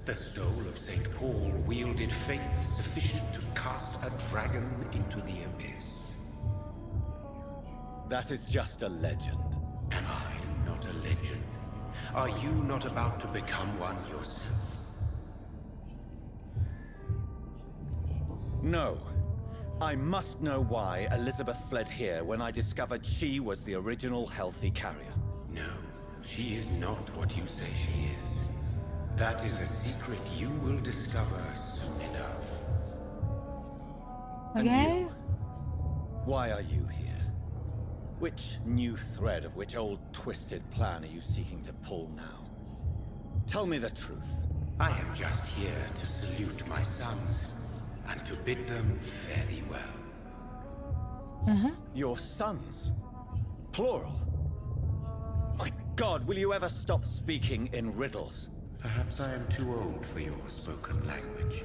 The stole of St. Paul wielded faith sufficient to cast a dragon into the abyss. That is just a legend. Am I not a legend? Are you not about to become one yourself? No. I must know why Elizabeth fled here when I discovered she was the original healthy carrier. No, she is not what you say she is. That is a secret you will discover soon enough. And Okay. you? Why are you here? Which new thread of which old twisted plan are you seeking to pull now? Tell me the truth. I am just here to salute my sons and to bid them fare thee well. Your sons? Plural? My God, will you ever stop speaking in riddles? Perhaps I am too old for your spoken language.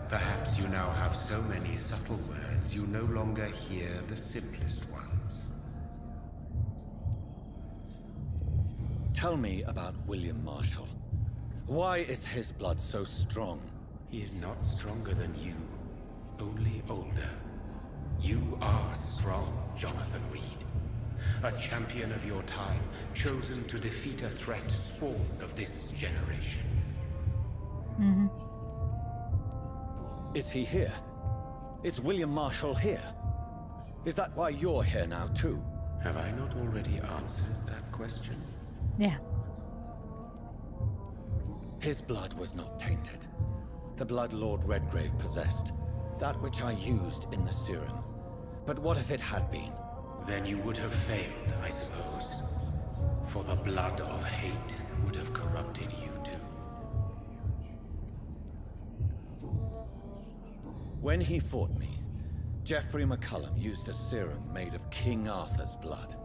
Perhaps you now have so many subtle words you no longer hear the simplest ones. Tell me about William Marshall. Why is his blood so strong? He is not stronger than you, only older. You are strong, Jonathan Reed. A champion of your time, chosen to defeat a threat spawned of this generation. Is he here? Is William Marshall here? Is that why you're here now, too? Have I not already answered that question? Yeah. His blood was not tainted. The blood Lord Redgrave possessed. That which I used in the serum. But what if it had been? Then you would have failed, I suppose. For the blood of hate would have corrupted you too. When he fought me, Geoffrey McCullum used a serum made of King Arthur's blood.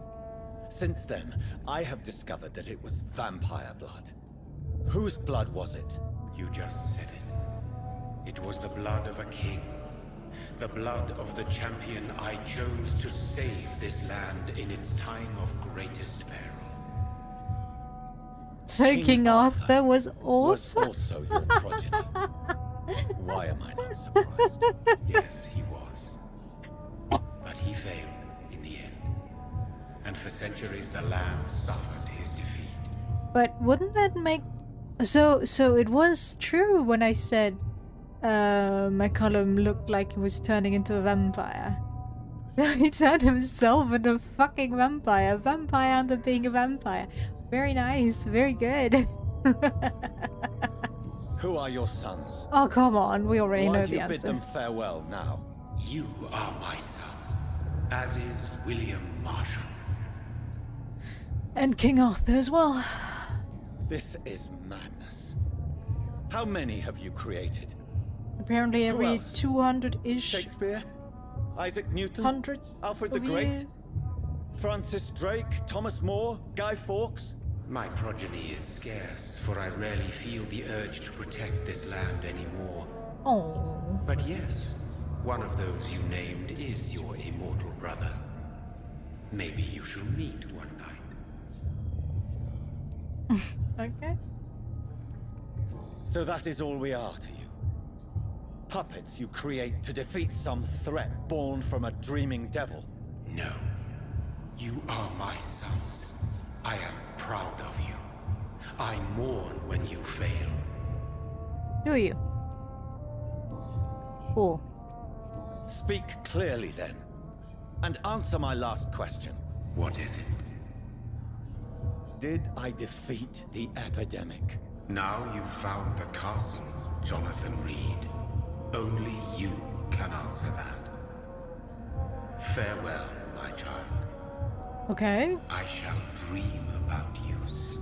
Since then, I have discovered that it was vampire blood. Whose blood was it? You just said it. It was the blood of a king. The blood of the champion I chose to save this land in its time of greatest peril. So King Arthur was Was awesome. also your progeny. Why am I not surprised? Yes, he was. But he failed in the end. And for centuries the land suffered his defeat. But wouldn't that make... So it was true when I said McCullum looked like he was turning into a vampire. He turned himself into a fucking vampire. Vampire under being a vampire. Very nice. Very good. Who are your sons? Oh, come on. We already Why know do the you bid answer. them farewell now? You are my son, as is William Marshall. And King Arthur as well. This is madness. How many have you created? Apparently every else? 200-ish. Shakespeare? Isaac Newton? 100 Alfred the of Great? years. Francis Drake? Thomas More? Guy Fawkes? My progeny is scarce, for I rarely feel the urge to protect this land anymore. Oh. But yes, one of those you named is your immortal brother. Maybe you shall meet one night. Okay. So that is all we are to you. Puppets you create to defeat some threat born from a dreaming devil. No. You are my sons. I am proud of you. I mourn when you fail. Do you? Cool. Speak clearly then, and answer my last question. What is it? Did I defeat the epidemic? Now you've found the castle, Jonathan Reed. Only you can answer that. Farewell, my child. Okay. I shall dream about you soon.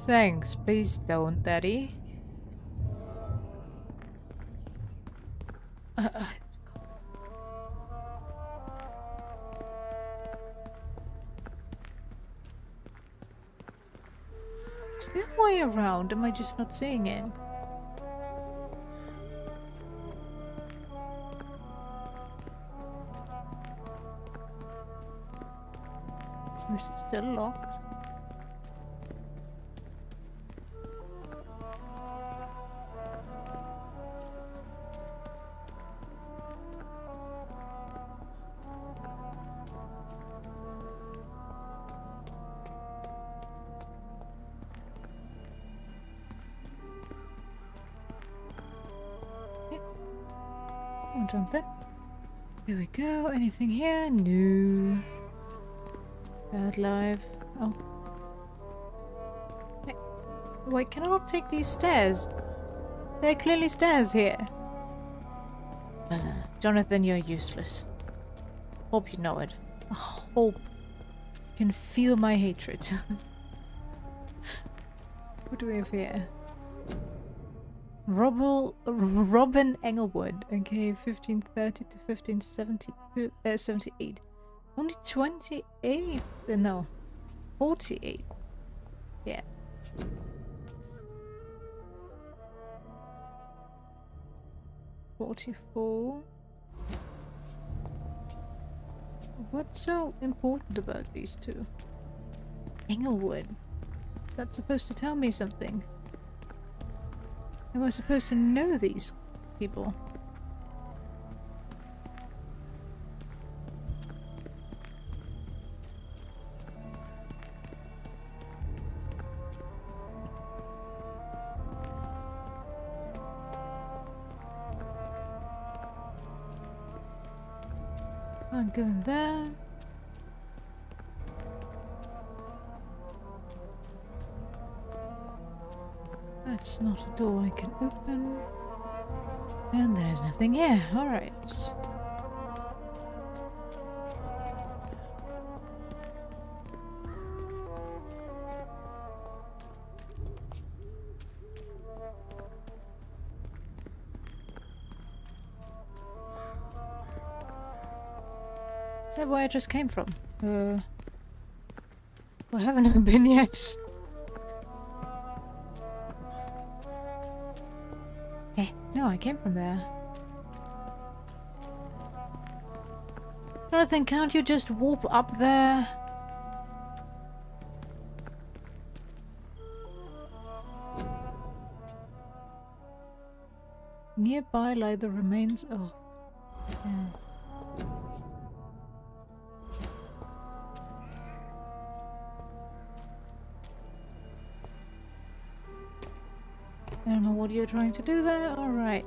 Thanks. Please don't, Daddy. Is there a way around? Am I just not seeing it? This is still locked. Come on, Jonathan. Here we go. Anything here? No. Bad life. Oh. Hey. Wait, can I not take these stairs? There are clearly stairs here. Jonathan, you're useless. Hope you know it. I hope you can feel my hatred. What do we have here? Robin Englewood, okay, 1530 to 78. Only 28? No, 48. Yeah. $44. What's so important about these two? Englewood. Is that supposed to tell me something? Am I supposed to know these people? I'm going there. That's not a door I can open. And there's nothing here. Alright. Is that where I just came from? I haven't been yet. Eh, no, I came from there. Jonathan, can't you just warp up there? Nearby lie the remains of... Yeah. I don't know what you're trying to do there. Alright.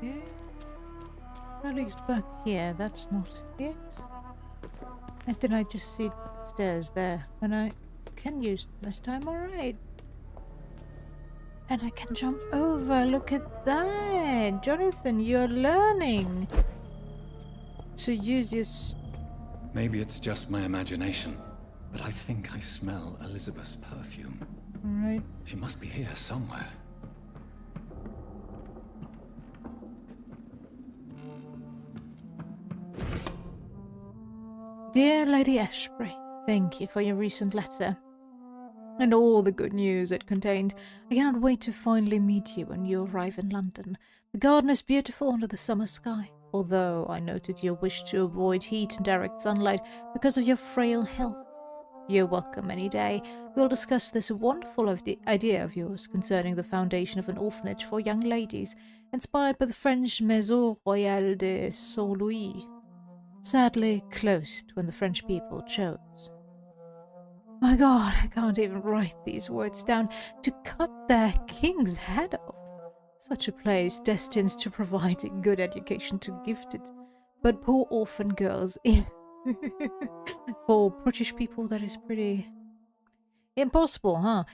Okay. That leads back here. That's not it. And then I just see stairs there. And I can use them this time. Alright. And I can jump over. Look at that. Jonathan, you're learning to use your... Maybe it's just my imagination, but I think I smell Elizabeth's perfume. Alright. She must be here somewhere. Dear Lady Ashbury, thank you for your recent letter and all the good news it contained. I cannot wait to finally meet you when you arrive in London. The garden is beautiful under the summer sky, although I noted your wish to avoid heat and direct sunlight because of your frail health. You're welcome any day. We'll discuss this wonderful idea of yours concerning the foundation of an orphanage for young ladies, inspired by the French Maison Royale de Saint-Louis. Sadly closed when the French people chose. My God, I can't even write these words down. To cut their king's head off. Such a place destined to provide a good education to gifted, but poor orphan girls. For British people, that is pretty impossible, huh?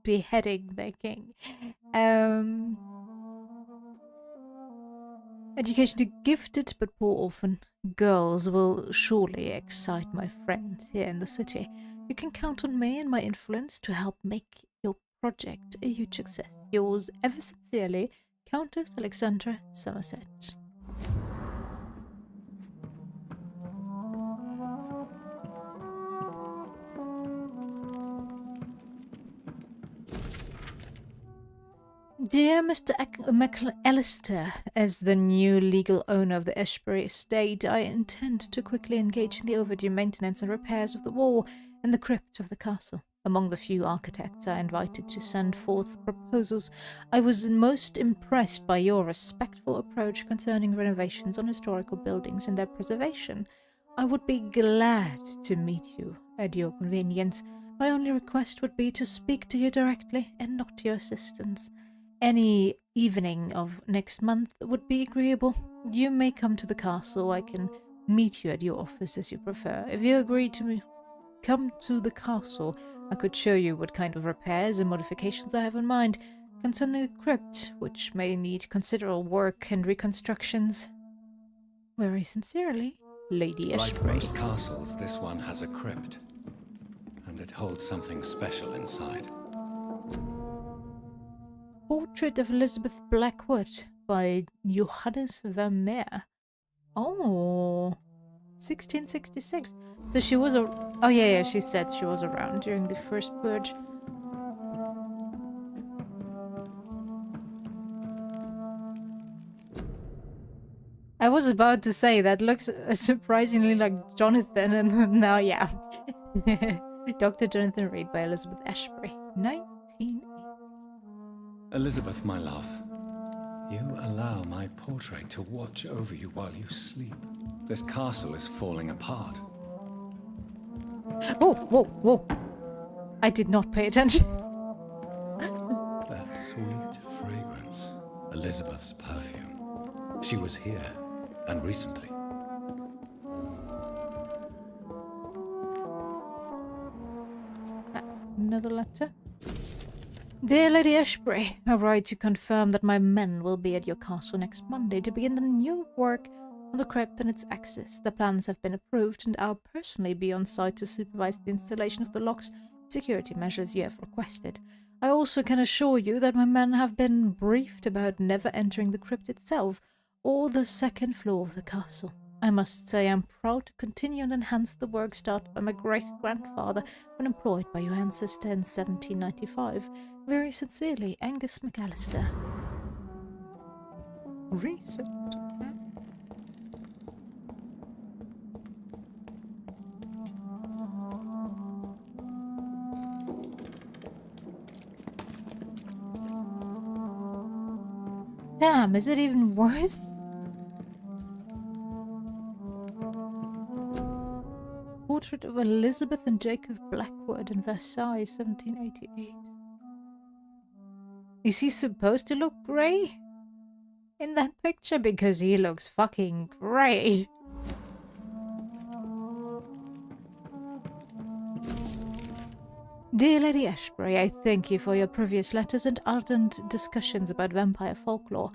Beheading their king. Education to gifted but poor orphan girls will surely excite my friends here in the city. You can count on me and my influence to help make your project a huge success. Yours ever sincerely, Countess Alexandra Somerset. Dear Mr. McAllister, as the new legal owner of the Ashbury estate, I intend to quickly engage in the overdue maintenance and repairs of the wall and the crypt of the castle. Among the few architects I invited to send forth proposals, I was most impressed by your respectful approach concerning renovations on historical buildings and their preservation. I would be glad to meet you at your convenience. My only request would be to speak to you directly and not to your assistants. any evening of next month would be agreeable. You may come to the castle. I can meet you at your office as you prefer. If you agree to come to the castle, I could show you what kind of repairs and modifications I have in mind concerning the crypt, which may need considerable work and reconstructions. Very sincerely, Lady Like Ashbury. most castles, this one has a crypt. And it holds something special inside. Portrait of Elizabeth Blackwood by Johannes Vampyr. Oh, 1666. So she was oh yeah, she said she was around during the first purge. I was about to say that looks surprisingly like Jonathan, and now yeah. Dr. Jonathan Reed by Elizabeth Ashbury, 1980. Elizabeth, my love, you allow my portrait to watch over you while you sleep. This castle is falling apart. Oh, whoa, whoa. I did not pay attention. That sweet fragrance. Elizabeth's perfume. She was here, and recently. Another letter. Dear Lady Ashbury, I write to confirm that my men will be at your castle next Monday to begin the new work on the crypt and its access. The plans have been approved, and I'll personally be on site to supervise the installation of the locks and security measures you have requested. I also can assure you that my men have been briefed about never entering the crypt itself or the second floor of the castle. I must say I'm proud to continue and enhance the work started by my great-grandfather when employed by your ancestor in 1795. Very sincerely, Angus McAllister. Recent. Okay. Damn, is it even worth? Portrait of Elizabeth and Jacob Blackwood in Versailles, 1788. Is he supposed to look grey in that picture? Because he looks fucking grey. Dear Lady Ashbury, I thank you for your previous letters and ardent discussions about vampire folklore.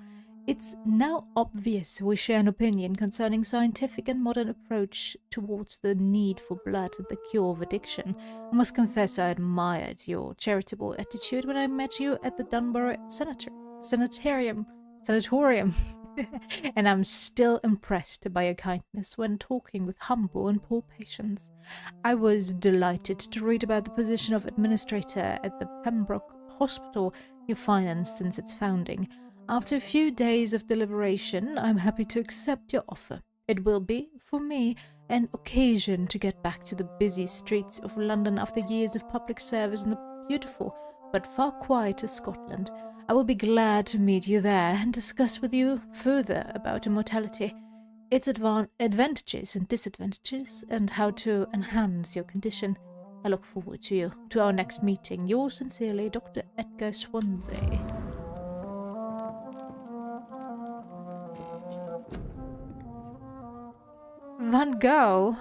It's now obvious we share an opinion concerning scientific and modern approach towards the need for blood and the cure of addiction. I must confess I admired your charitable attitude when I met you at the Dunborough Sanatorium. And I'm still impressed by your kindness when talking with humble and poor patients. I was delighted to read about the position of administrator at the Pembroke Hospital you financed since its founding. After a few days of deliberation, I'm happy to accept your offer. It will be, for me, an occasion to get back to the busy streets of London after years of public service in the beautiful but far quieter Scotland. I will be glad to meet you there and discuss with you further about immortality, its advantages and disadvantages, and how to enhance your condition. I look forward to our next meeting. Yours sincerely, Dr. Edgar Swansea. Van Gogh,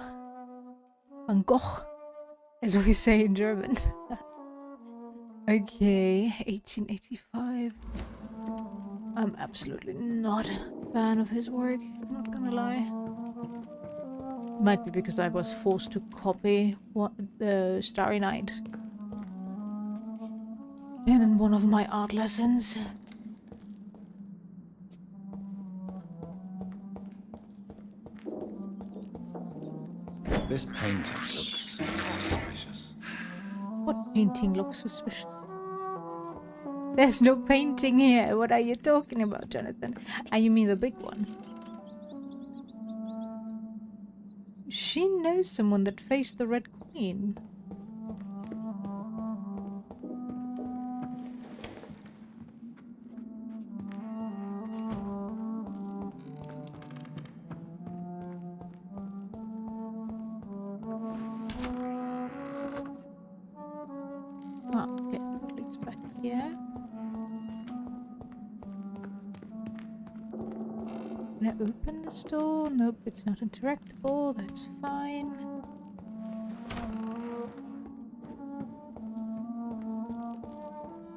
as we say in German. Okay, 1885. I'm absolutely not a fan of his work, I'm not gonna lie. Might be because I was forced to copy the Starry Night in one of my art lessons. This painting looks suspicious. What painting looks suspicious? There's no painting here. What are you talking about, Jonathan? You mean the big one? She knows someone that faced the Red Queen. Okay, it leads back here. Can I open this door? Nope, it's not interactable. That's fine.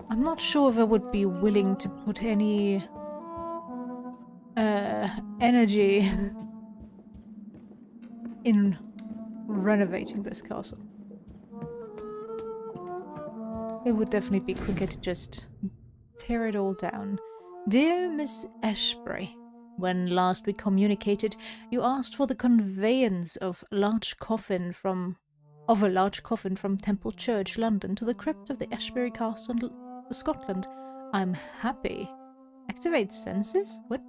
I'm not sure if I would be willing to put any energy in renovating this castle. It would definitely be quicker to just tear it all down. Dear Miss Ashbury, when last we communicated, you asked for the conveyance of a large coffin from Temple Church, London, to the crypt of the Ashbury Castle, Scotland. I'm happy. Activate senses? What?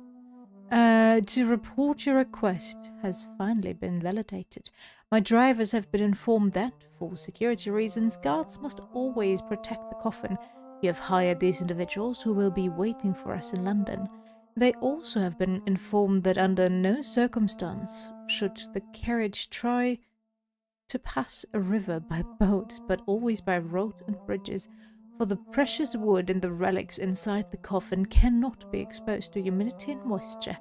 To report your request has finally been validated. My drivers have been informed that, for security reasons, guards must always protect the coffin. We have hired these individuals who will be waiting for us in London. They also have been informed that under no circumstance should the carriage try to pass a river by boat, but always by road and bridges, for the precious wood and the relics inside the coffin cannot be exposed to humidity and moisture.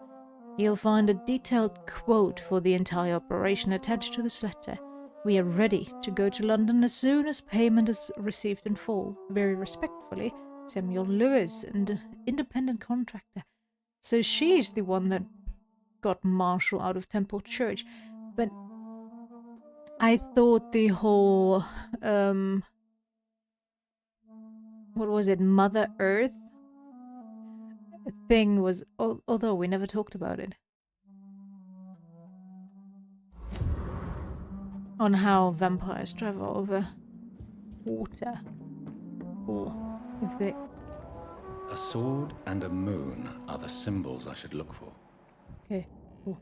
You'll find a detailed quote for the entire operation attached to this letter. We are ready to go to London as soon as payment is received in full. Very respectfully, Samuel Lewis, an independent contractor. So she's the one that got Marshall out of Temple Church. But I thought the whole, what was it, Mother Earth thing was, although we never talked about it. On how vampires travel over water. Or if they... A sword and a moon are the symbols I should look for. Okay, cool.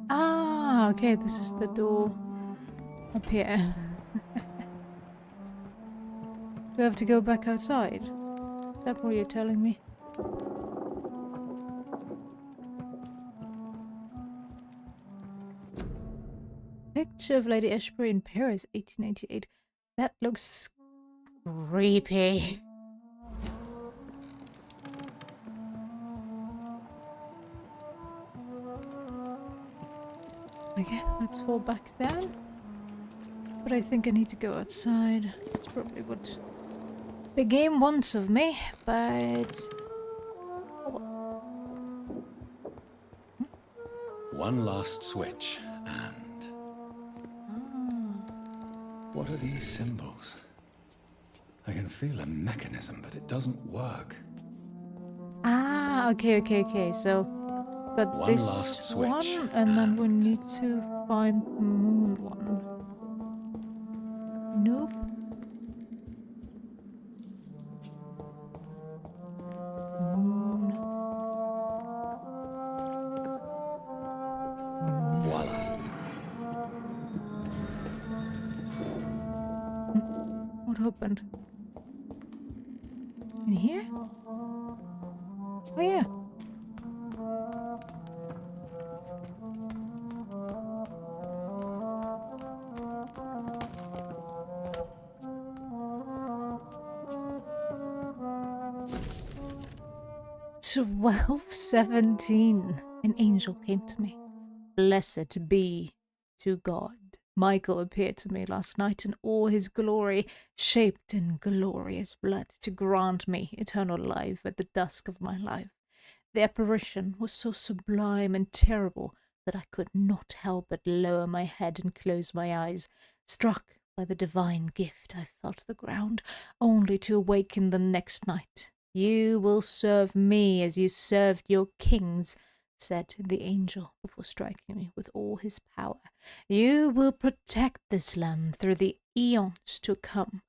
Ah, okay, this is the door up here. Do I have to go back outside? Is that what you're telling me? Picture of Lady Ashbury in Paris, 1888. That looks creepy. Okay, let's fall back down. But I think I need to go outside. That's probably what the game wants of me, but... One last switch, and... What are these symbols? I can feel a mechanism, but it doesn't work. Ah, okay. So, got One this last switch, one, and then we need to find the moon one. Nope. Moon. Voila. What happened? In here? Oh yeah. 12:17. An angel came to me. Blessed be to God. Michael appeared to me last night in all his glory, shaped in glorious blood, to grant me eternal life at the dusk of my life. The apparition was so sublime and terrible that I could not help but lower my head and close my eyes. Struck by the divine gift, I fell to the ground, only to awaken the next night. You will serve me as you served your kings, said the angel before striking me with all his power. You will protect this land through the eons to come.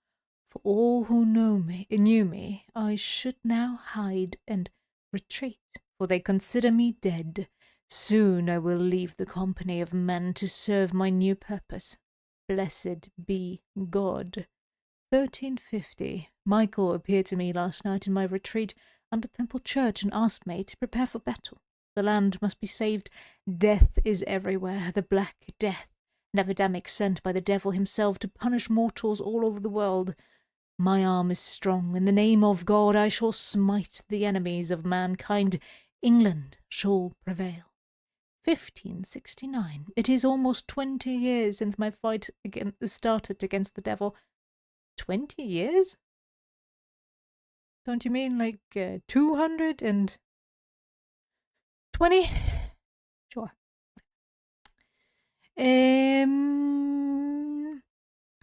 For all who knew me, I should now hide and retreat, for they consider me dead. Soon I will leave the company of men to serve my new purpose. Blessed be God. 1350. Michael appeared to me last night in my retreat under Temple Church and asked me to prepare for battle. The land must be saved. Death is everywhere, the Black Death, an epidemic sent by the devil himself to punish mortals all over the world. My arm is strong. In the name of God I shall smite the enemies of mankind. England shall prevail. 1569. It is almost 20 years since my fight started against the devil. 20 years? Don't you mean like 220? Sure.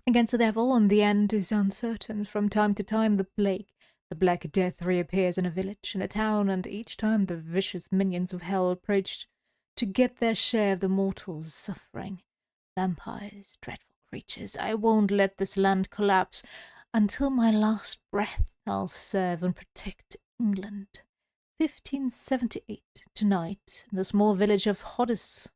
Against the devil, and the end is uncertain. From time to time, the plague, the Black Death, reappears in a village, in a town, and each time the vicious minions of hell approach to get their share of the mortals' suffering. Vampires, dreadful creatures, I won't let this land collapse. Until my last breath, I'll serve and protect England. 1578, tonight, in the small village of Hoddesdon?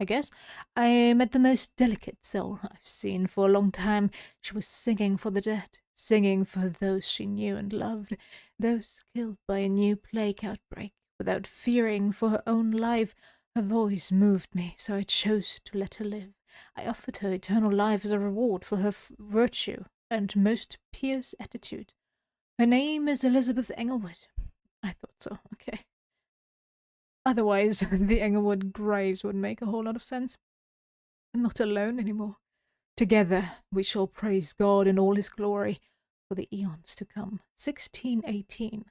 I guess. I met the most delicate soul I've seen for a long time. She was singing for the dead, singing for those she knew and loved, those killed by a new plague outbreak. Without fearing for her own life, her voice moved me, so I chose to let her live. I offered her eternal life as a reward for her virtue and most pious attitude. Her name is Elizabeth Englewood. I thought so, okay. Otherwise, the Englewood graves would make a whole lot of sense. I'm not alone anymore. Together we shall praise God in all his glory for the eons to come. 1618.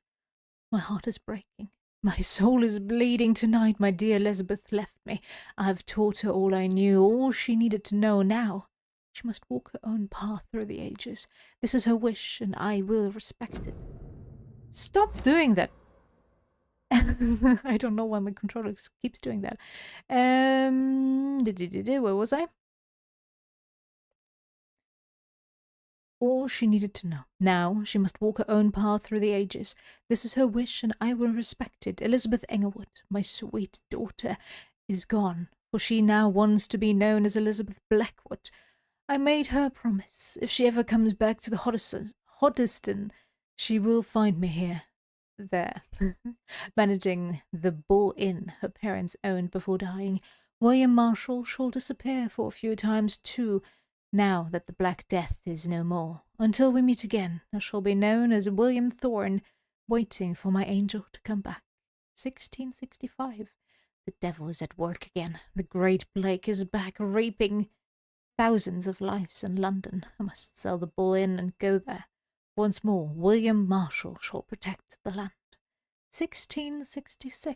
My heart is breaking. My soul is bleeding tonight. My dear Elizabeth left me. I have taught her all I knew, all she needed to know. Now she must walk her own path through the ages. This is her wish, and I will respect it. Stop doing that. I don't know why my controller keeps doing that. Where was I? All she needed to know. Now she must walk her own path through the ages. This is her wish, and I will respect it. Elizabeth Englewood, my sweet daughter, is gone, for she now wants to be known as Elizabeth Blackwood. I made her promise. If she ever comes back to the Hoddesdon, she will find me here. There, managing the Bull Inn her parents owned before dying. William Marshall shall disappear for a few times too, now that the Black Death is no more. Until we meet again, I shall be known as William Thorne, waiting for my angel to come back. 1665. The devil is at work again. The great plague is back, reaping thousands of lives in London. I must sell the Bull Inn and go there. Once more, William Marshall shall protect the land. 1666.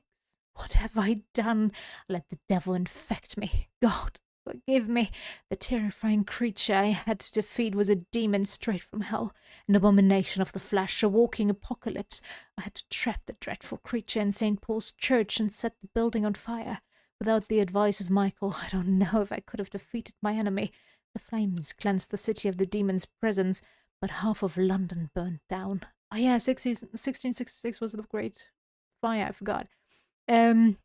What have I done? Let the devil infect me. God, forgive me. The terrifying creature I had to defeat was a demon straight from hell, an abomination of the flesh, a walking apocalypse. I had to trap the dreadful creature in St. Paul's Church and set the building on fire. Without the advice of Michael, I don't know if I could have defeated my enemy. The flames cleansed the city of the demon's presence, but half of London burnt down. Oh yeah, 1666 was the great fire, I forgot. Ever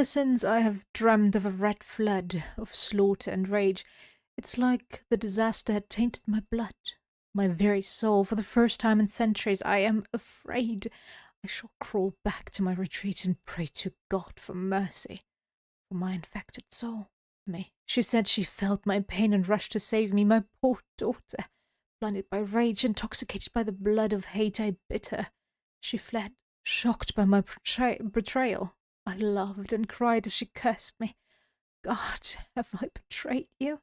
since I have dreamed of a red flood of slaughter and rage. It's like the disaster had tainted my blood, my very soul. For the first time in centuries, I am afraid. I shall crawl back to my retreat and pray to God for mercy for my infected soul. Me. She said she felt my pain and rushed to save me, my poor daughter. Blinded by rage, intoxicated by the blood of hate, I bit her. She fled, shocked by my betrayal. I loved and cried as she cursed me. God, have I betrayed you?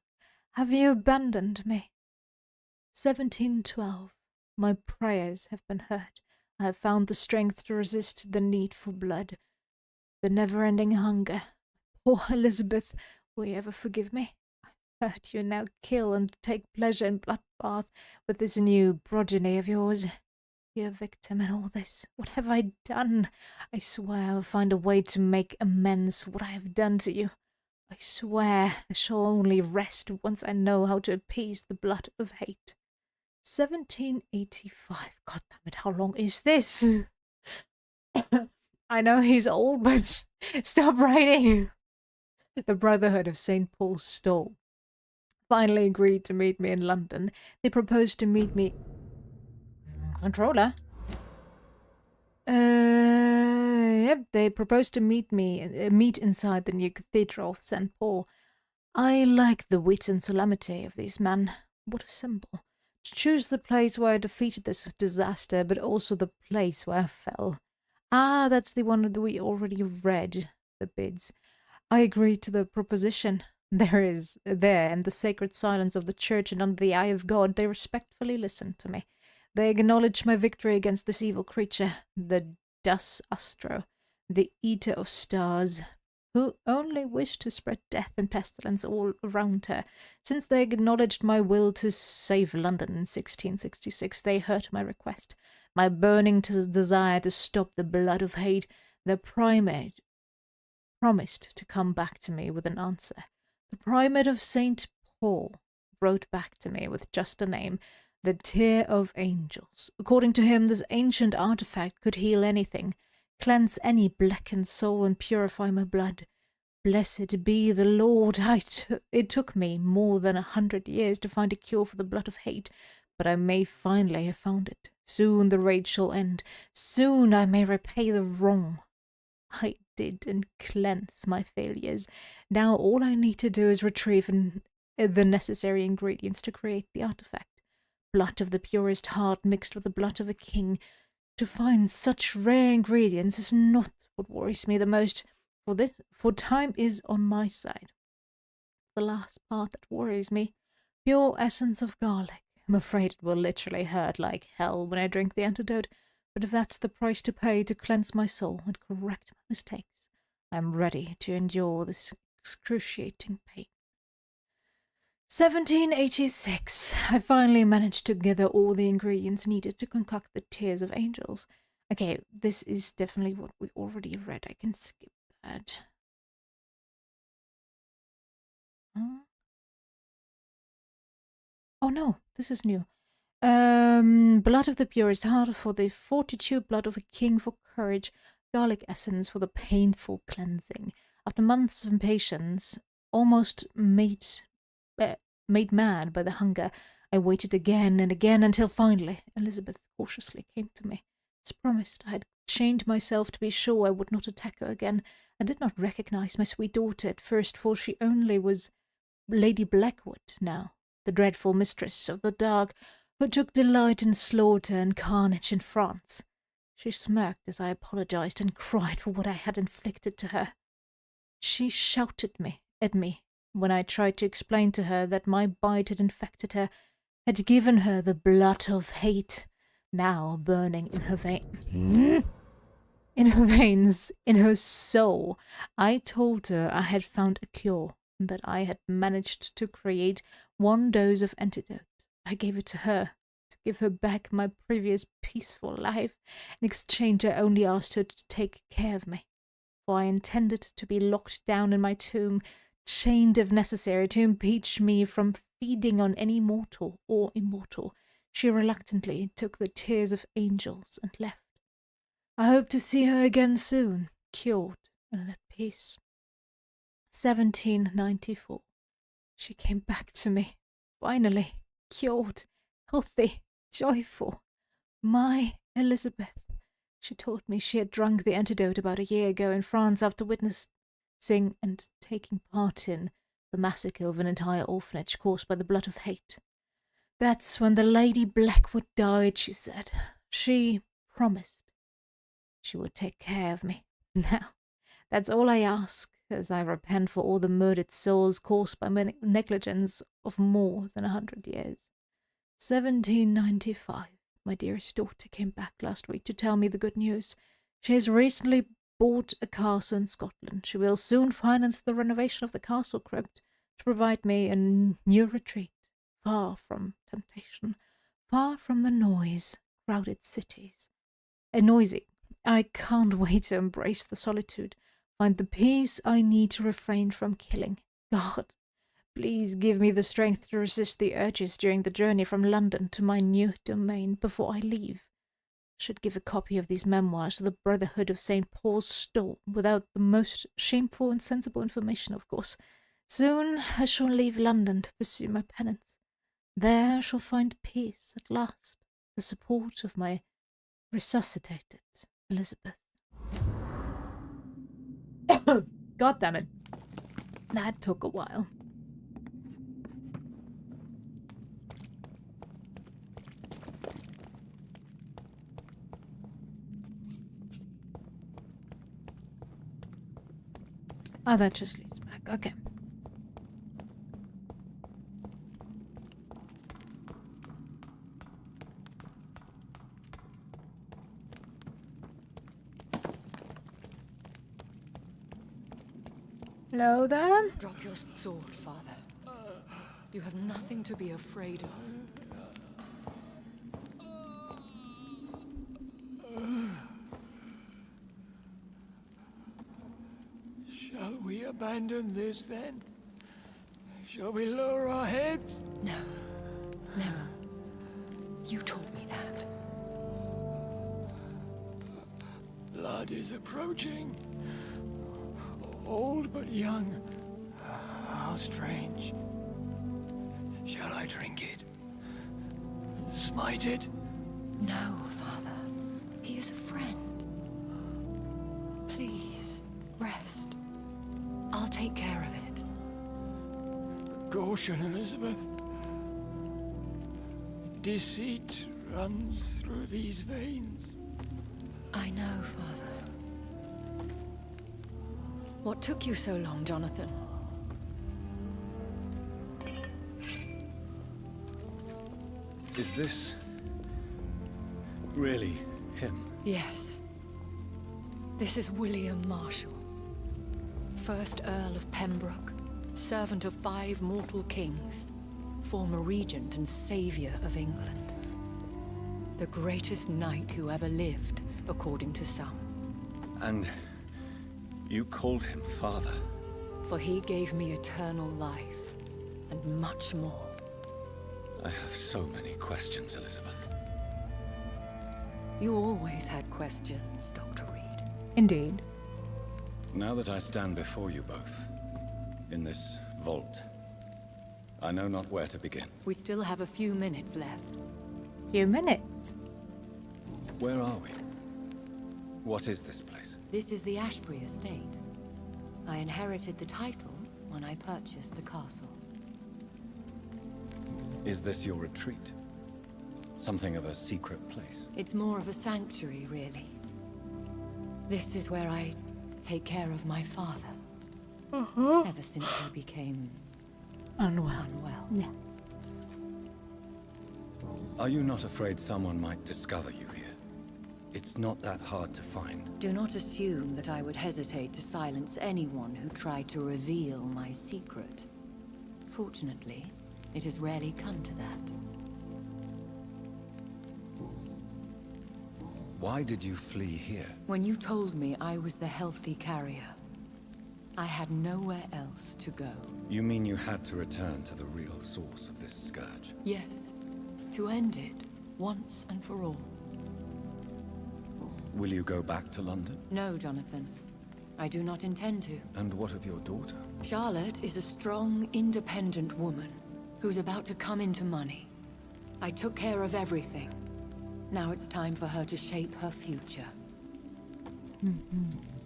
Have you abandoned me? 1712. My prayers have been heard. I have found the strength to resist the need for blood, the never-ending hunger. Poor Elizabeth, will you ever forgive me? I heard you now kill and take pleasure in bloodbath with this new progeny of yours. You're a victim in all this. What have I done? I swear I'll find a way to make amends for what I have done to you. I swear I shall only rest once I know how to appease the blood of hate. 1785. God damn it, how long is this? I know he's old, but stop writing. The Brotherhood of St. Paul's Stole finally agreed to meet me in London. They proposed to meet me... Controller? Yep, they proposed to meet inside the new cathedral of St. Paul. I like the wit and solemnity of these men. What a symbol. To choose the place where I defeated this disaster, but also the place where I fell. Ah, that's the one that we already read, the bids. I agreed to the proposition. There, in the sacred silence of the church and under the eye of God, they respectfully listened to me. They acknowledged my victory against this evil creature, the Dus Astro, the eater of stars, who only wished to spread death and pestilence all around her. Since they acknowledged my will to save London in 1666, they heard my request, my burning desire to stop the blood of hate. The primate promised to come back to me with an answer. The primate of St. Paul wrote back to me with just a name, the Tear of Angels. According to him, this ancient artifact could heal anything, cleanse any blackened soul, and purify my blood. Blessed be the Lord. It took me more than 100 years to find a cure for the blood of hate, but I may finally have found it. Soon the rage shall end. Soon I may repay the wrong I did and cleanse my failures. Now all I need to do is retrieve the necessary ingredients to create the artifact. Blood of the purest heart mixed with the blood of a king. To find such rare ingredients is not what worries me the most, for time is on my side. The last part that worries me, pure essence of garlic. I'm afraid it will literally hurt like hell when I drink the antidote, but if that's the price to pay to cleanse my soul and correct my mistakes, I am ready to endure this excruciating pain. 1786. I finally managed to gather all the ingredients needed to concoct the Tears of Angels. Okay, this is definitely what we already read. I can skip that. Huh? Oh no, this is new. Blood of the purest heart for the fortitude, blood of a king for courage, garlic essence for the painful cleansing. After months of impatience, almost made mad by the hunger, I waited again and again until finally Elizabeth cautiously came to me. As promised, I had chained myself to be sure I would not attack her again. I did not recognize my sweet daughter at first, for she only was Lady Blackwood now, the dreadful mistress of the dark, who took delight in slaughter and carnage in France. She smirked as I apologized and cried for what I had inflicted to her. She shouted at me when I tried to explain to her that my bite had infected her, had given her the blood of hate, now burning in her veins, in her soul. I told her I had found a cure, and that I had managed to create 1 dose of antidote. I gave it to her, to give her back my previous peaceful life. In exchange, I only asked her to take care of me, for I intended to be locked down in my tomb, chained if necessary, to impeach me from feeding on any mortal or immortal. She reluctantly took the Tears of Angels and left. I hope to see her again soon, cured and at peace. 1794. She came back to me, finally, cured, healthy, joyful. My Elizabeth. She told me she had drunk the antidote about a year ago in France after witnessing and taking part in the massacre of an entire orphanage caused by the blood of hate. That's when the Lady Blackwood died, she said. She promised she would take care of me. Now, that's all I ask, as I repent for all the murdered souls caused by my negligence of more than 100 years. 1795. My dearest daughter came back last week to tell me the good news. She has recently bought a castle in Scotland. She will soon finance the renovation of the castle crypt to provide me a new retreat, far from temptation, far from the crowded cities. Noisy. I can't wait to embrace the solitude, find the peace I need to refrain from killing. God, please give me the strength to resist the urges during the journey from London to my new domain before I leave. I should give a copy of these memoirs to the Brotherhood of St. Paul's Stole, without the most shameful and sensible information, of course. Soon I shall leave London to pursue my penance. There I shall find peace at last, the support of my resuscitated Elizabeth. God damn it. That took a while. Ah, that just leads back. Okay. Hello there. Drop your sword, Father. You have nothing to be afraid of. Shall we abandon this then? Shall we lower our heads? No. Never. You taught me that. Blood is approaching. Old but young. How strange. Shall I drink it? Smite it? No, Father. He is a friend. Please, rest. I'll take care of it. Caution, Elizabeth. Deceit runs through these veins. I know, Father. What took you so long, Jonathan? Is this really him? Yes. This is William Marshall, 1st Earl of Pembroke, servant of 5 mortal kings, former regent and savior of England. The greatest knight who ever lived, according to some. And you called him father? For he gave me eternal life, and much more. I have so many questions, Elizabeth. You always had questions, Dr. Reed. Indeed. Now that I stand before you both, in this vault, I know not where to begin. We still have a few minutes left. Few minutes. Where are we? What is this place? This is the Ashbury estate. I inherited the title when I purchased the castle. Is this your retreat? Something of a secret place? It's more of a sanctuary, really. This is where I take care of my father. Ever since he became Unwell. Yeah. Are you not afraid someone might discover you here? It's not that hard to find. Do not assume that I would hesitate to silence anyone who tried to reveal my secret. Fortunately, it has rarely come to that. Why did you flee here? When you told me I was the healthy carrier, I had nowhere else to go. You mean you had to return to the real source of this scourge? Yes, to end it, once and for all. Will you go back to London? No, Jonathan. I do not intend to. And what of your daughter? Charlotte is a strong, independent woman who's about to come into money. I took care of everything. Now it's time for her to shape her future.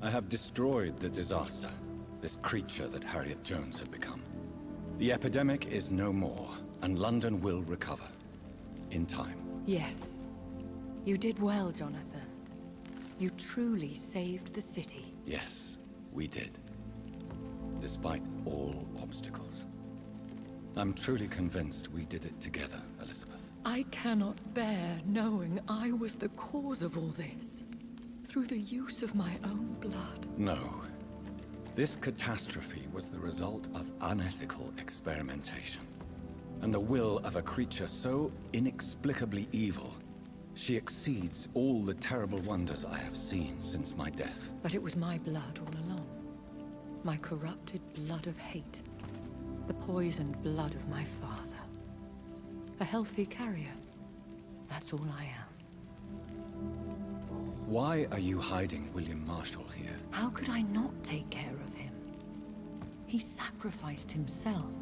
I have destroyed the disaster, this creature that Harriet Jones had become. The epidemic is no more, and London will recover. In time. Yes. You did well, Jonathan. You truly saved the city. Yes, we did. Despite all obstacles. I'm truly convinced we did it together, Elizabeth. I cannot bear knowing I was the cause of all this. Through the use of my own blood. No. This catastrophe was the result of unethical experimentation. And the will of a creature so inexplicably evil, she exceeds all the terrible wonders I have seen since my death. But it was my blood all along. My corrupted blood of hate. The poisoned blood of my father. A healthy carrier. That's all I am. Why are you hiding William Marshall here? How could I not take care of him? He sacrificed himself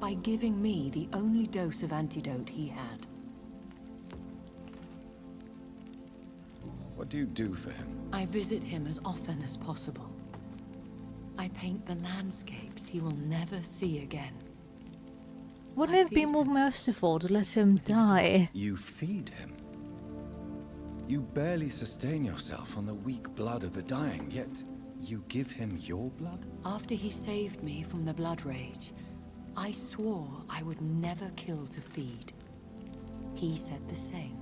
by giving me the only dose of antidote he had. What do you do for him? I visit him as often as possible. I paint the landscapes he will never see again. Wouldn't it be more merciful to let him die? You feed him. You barely sustain yourself on the weak blood of the dying, yet you give him your blood? After he saved me from the blood rage, I swore I would never kill to feed. He said the same.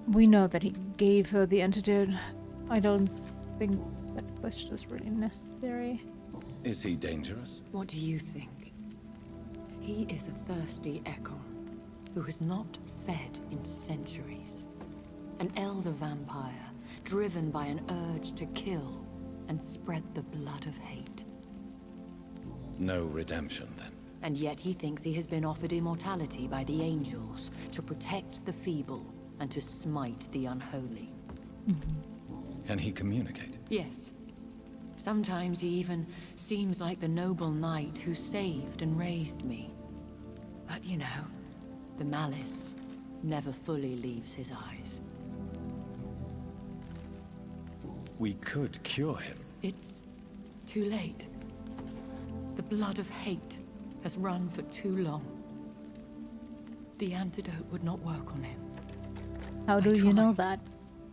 We know that he gave her the antidote. I don't think that question is really necessary. Is he dangerous? What do you think? He is a thirsty Ekon who has not fed in centuries. An elder vampire, driven by an urge to kill and spread the blood of hate. No redemption, then. And yet he thinks he has been offered immortality by the angels to protect the feeble and to smite the unholy. Can he communicate? Yes. Sometimes he even seems like the noble knight who saved and raised me. But you know, the malice never fully leaves his eyes. We could cure him. It's too late. The blood of hate has run for too long. The antidote would not work on him. How do you know that?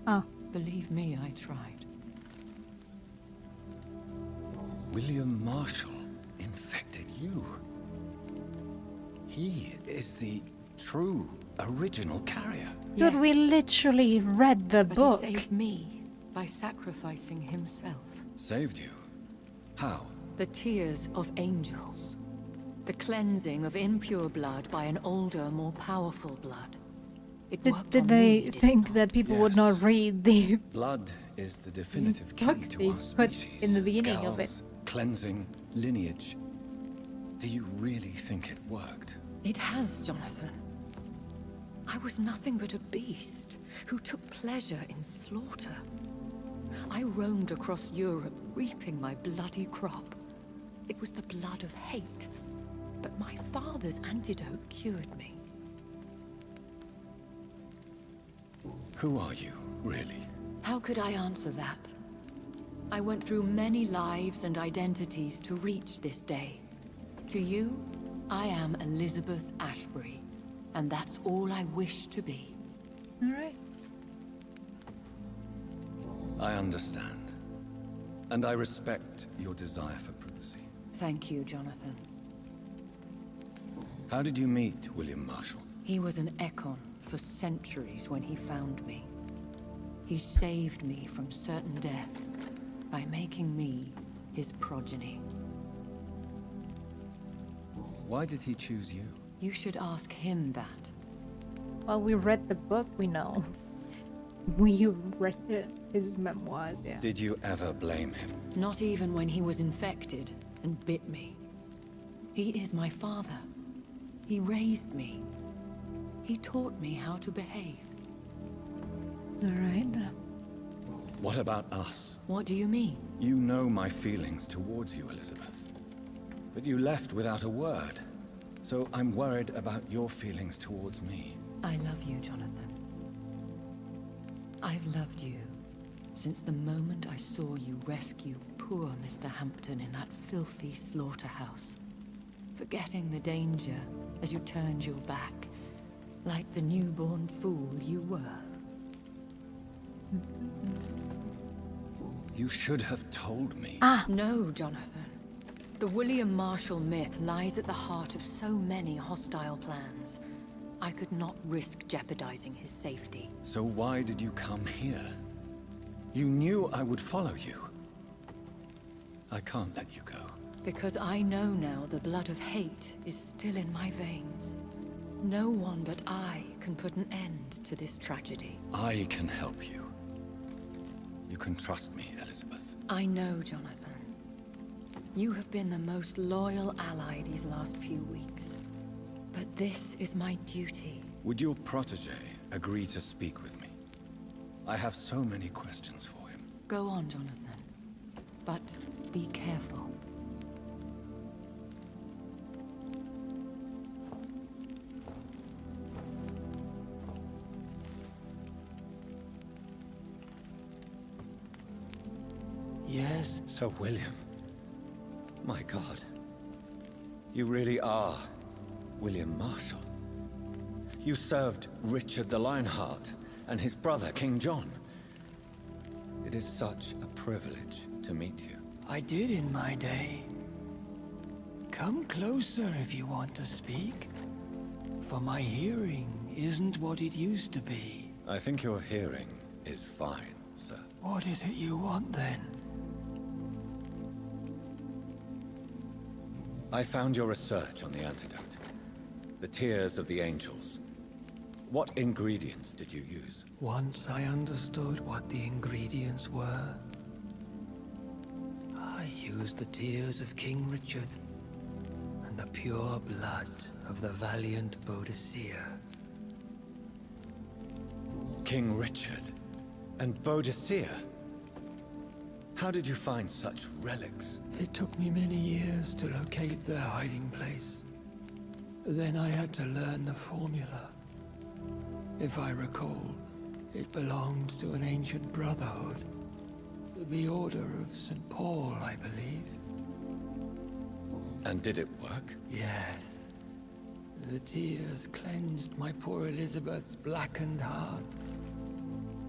Ah. Believe me, I tried. William Marshall infected you. He is the true, original carrier. Dude, we literally read the book. He saved me by sacrificing himself. Saved you? How? The tears of angels. The cleansing of impure blood by an older, more powerful blood. It worked Did on they me, think that people would not read the Blood is the definitive key book to they our put species. in the beginning of it? Scales, cleansing, lineage. Do you really think it worked? It has, Jonathan. I was nothing but a beast who took pleasure in slaughter. I roamed across Europe, reaping my bloody crop. It was the blood of hate. But my father's antidote cured me. Who are you, really? How could I answer that? I went through many lives and identities to reach this day. To you, I am Elizabeth Ashbury, and that's all I wish to be. All right. I understand. And I respect your desire for privacy. Thank you, Jonathan. How did you meet William Marshall? He was an Ekon for centuries when he found me. He saved me from certain death by making me his progeny. Why did he choose you? You should ask him that. Well, we read the book, we know. We read his memoirs, yeah. Did you ever blame him? Not even when he was infected and bit me. He is my father. He raised me. He taught me how to behave. All right. What about us? What do you mean? You know my feelings towards you, Elizabeth. But you left without a word. So I'm worried about your feelings towards me. I love you, Jonathan. I've loved you since the moment I saw you rescue poor Mr. Hampton in that filthy slaughterhouse. Forgetting the danger as you turned your back, like the newborn fool you were. You should have told me. No, Jonathan. The William Marshall myth lies at the heart of so many hostile plans. I could not risk jeopardizing his safety. So why did you come here? You knew I would follow you. I can't let you go. Because I know now the blood of hate is still in my veins. No one but I can put an end to this tragedy. I can help you. You can trust me, Elizabeth. I know, Jonathan. You have been the most loyal ally these last few weeks. But this is my duty. Would your protege agree to speak with me? I have so many questions for him. Go on, Jonathan. But be careful. Yes, Yes. Sir William. My God. You really are William Marshall. You served Richard the Lionheart and his brother, King John. It is such a privilege to meet you. I did in my day. Come closer if you want to speak. For my hearing isn't what it used to be. I think your hearing is fine, sir. What is it you want then? I found your research on the antidote. The Tears of the Angels. What ingredients did you use? Once I understood what the ingredients were, I used the tears of King Richard and the pure blood of the valiant Boadicea. King Richard and Boadicea? How did you find such relics? It took me many years to locate their hiding place. Then I had to learn the formula. If I recall, it belonged to an ancient brotherhood. The Order of St. Paul, I believe. And did it work? Yes. The tears cleansed my poor Elizabeth's blackened heart.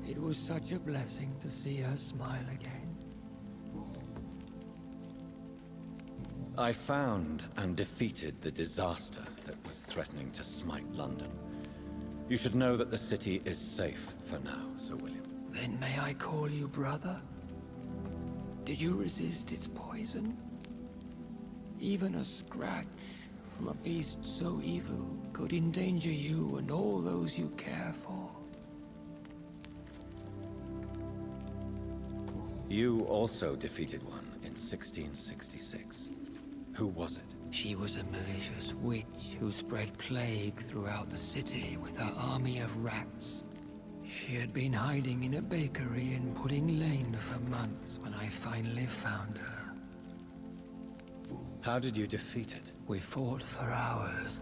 It was such a blessing to see her smile again. I found and defeated the disaster that was threatening to smite London. You should know that the city is safe for now, Sir William. Then may I call you brother? Did you resist its poison? Even a scratch from a beast so evil could endanger you and all those you care for. You also defeated one in 1666. Who was it? She was a malicious witch who spread plague throughout the city with her army of rats. She had been hiding in a bakery in Pudding Lane for months when I finally found her. How did you defeat it? We fought for hours.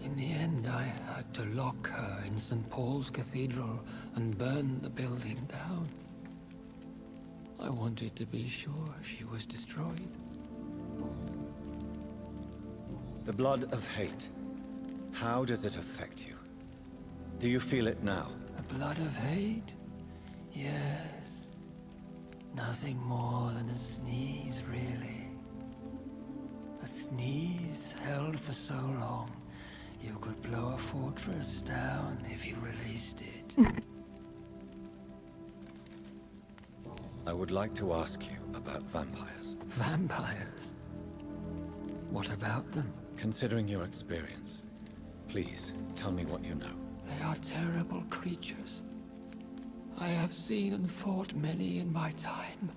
In the end, I had to lock her in St. Paul's Cathedral and burn the building down. I wanted to be sure she was destroyed. The blood of hate. How does it affect you? Do you feel it now? The blood of hate? Yes. Nothing more than a sneeze, really. A sneeze held for so long, you could blow a fortress down if you released it. I would like to ask you about vampires. Vampires? What about them? Considering your experience, please tell me what you know. They are terrible creatures. I have seen and fought many in my time.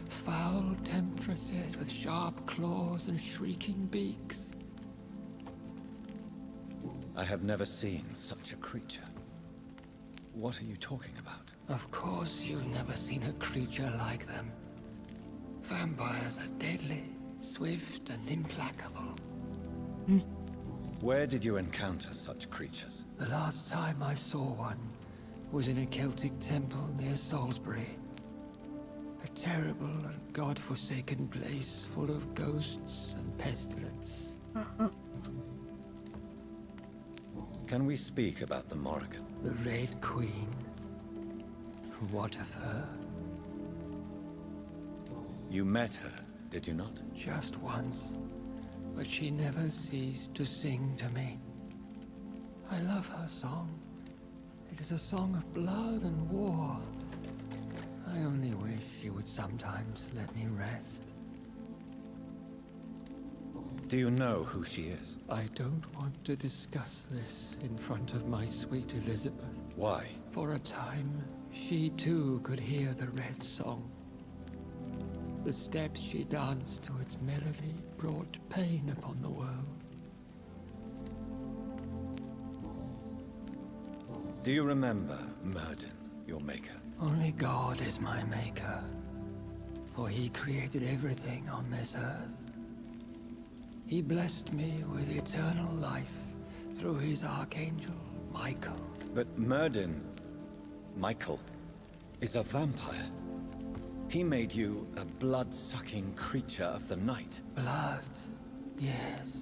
Foul temptresses with sharp claws and shrieking beaks. I have never seen such a creature. What are you talking about? Of course you've never seen a creature like them. Vampires are deadly, swift and implacable. Where did you encounter such creatures? The last time I saw one was in a Celtic temple near Salisbury. A terrible and god-forsaken place full of ghosts and pestilence. Can we speak about the Morrigan? The Red Queen. What of her? You met her, did you not? Just once. But she never ceased to sing to me. I love her song. It is a song of blood and war. I only wish she would sometimes let me rest. Do you know who she is? I don't want to discuss this in front of my sweet Elizabeth. Why? For a time, she too could hear the Red Song. The steps she danced to its melody brought pain upon the world. Do you remember Myrddin, your maker? Only God is my maker, for he created everything on this earth. He blessed me with eternal life through his archangel, Michael. But Myrddin, Michael, is a vampire. He made you a blood-sucking creature of the night. Blood, yes.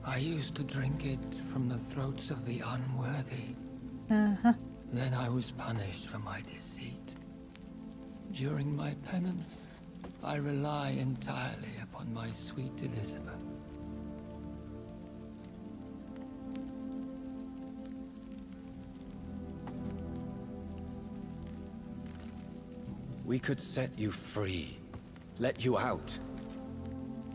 I used to drink it from the throats of the unworthy. Uh-huh. Then I was punished for my deceit. During my penance, I rely entirely upon my sweet Elizabeth. We could set you free. Let you out.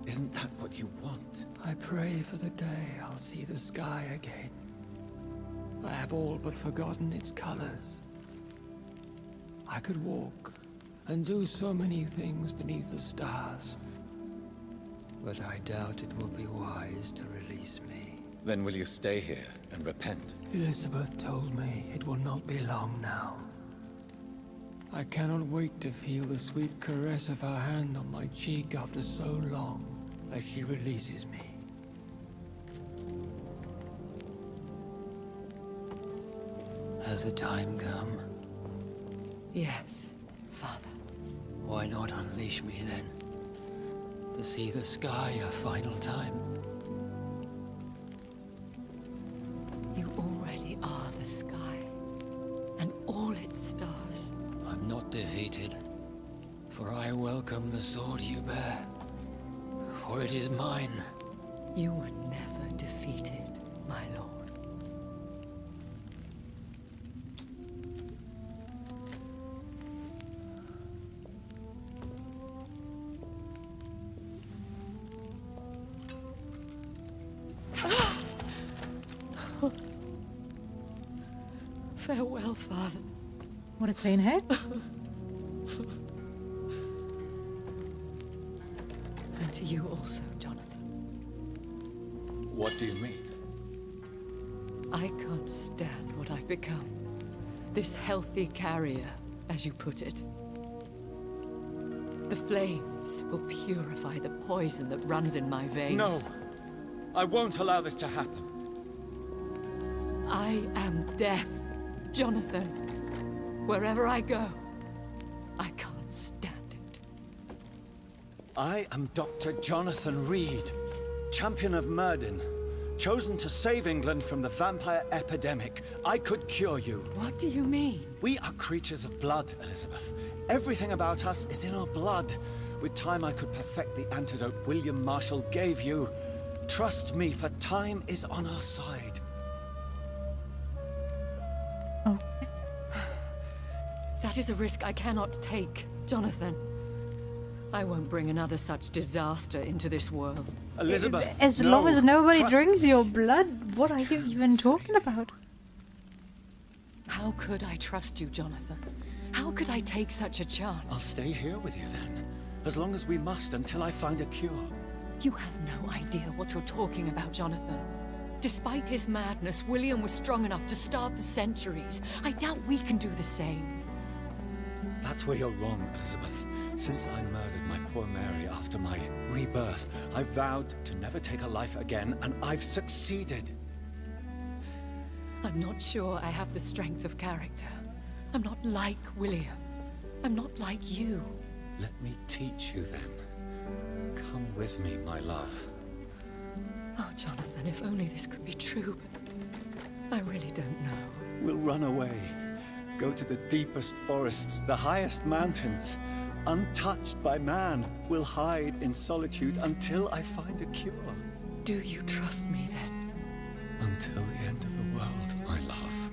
Isn't that what you want? I pray for the day I'll see the sky again. I have all but forgotten its colors. I could walk and do so many things beneath the stars. But I doubt it will be wise to release me. Then will you stay here and repent? Elizabeth told me it will not be long now. I cannot wait to feel the sweet caress of her hand on my cheek after so long, as she releases me. Has the time come? Yes, Father. Why not unleash me then? To see the sky a final time? You already are the sky, and all its stars. I'm not defeated, for I welcome the sword you bear, for it is mine. You were never defeated, my lord. Farewell, Father. What a clean head. And to you also, Jonathan. What do you mean? I can't stand what I've become. This healthy carrier, as you put it. The flames will purify the poison that runs in my veins. No! I won't allow this to happen. I am death, Jonathan. Wherever I go, I can't stand it. I am Dr. Jonathan Reed, champion of Myrddin, chosen to save England from the vampire epidemic. I could cure you. What do you mean? We are creatures of blood, Elizabeth. Everything about us is in our blood. With time, I could perfect the antidote William Marshall gave you. Trust me, for time is on our side. Oh. That is a risk I cannot take, Jonathan. I won't bring another such disaster into this world. Elizabeth, As no, long as nobody trust drinks me. your blood, what are you even talking about? How could I trust you, Jonathan? How could I take such a chance? I'll stay here with you then, as long as we must until I find a cure. You have no idea what you're talking about, Jonathan. Despite his madness, William was strong enough to start the centuries. I doubt we can do the same. That's where you're wrong, Elizabeth. Since I murdered my poor Mary after my rebirth, I vowed to never take a life again, and I've succeeded. I'm not sure I have the strength of character. I'm not like William. I'm not like you. Let me teach you then. Come with me, my love. Oh, Jonathan, if only this could be true, but I really don't know. We'll run away. Go to the deepest forests, the highest mountains. Untouched by man, we'll hide in solitude until I find a cure. Do you trust me then? Until the end of the world, my love.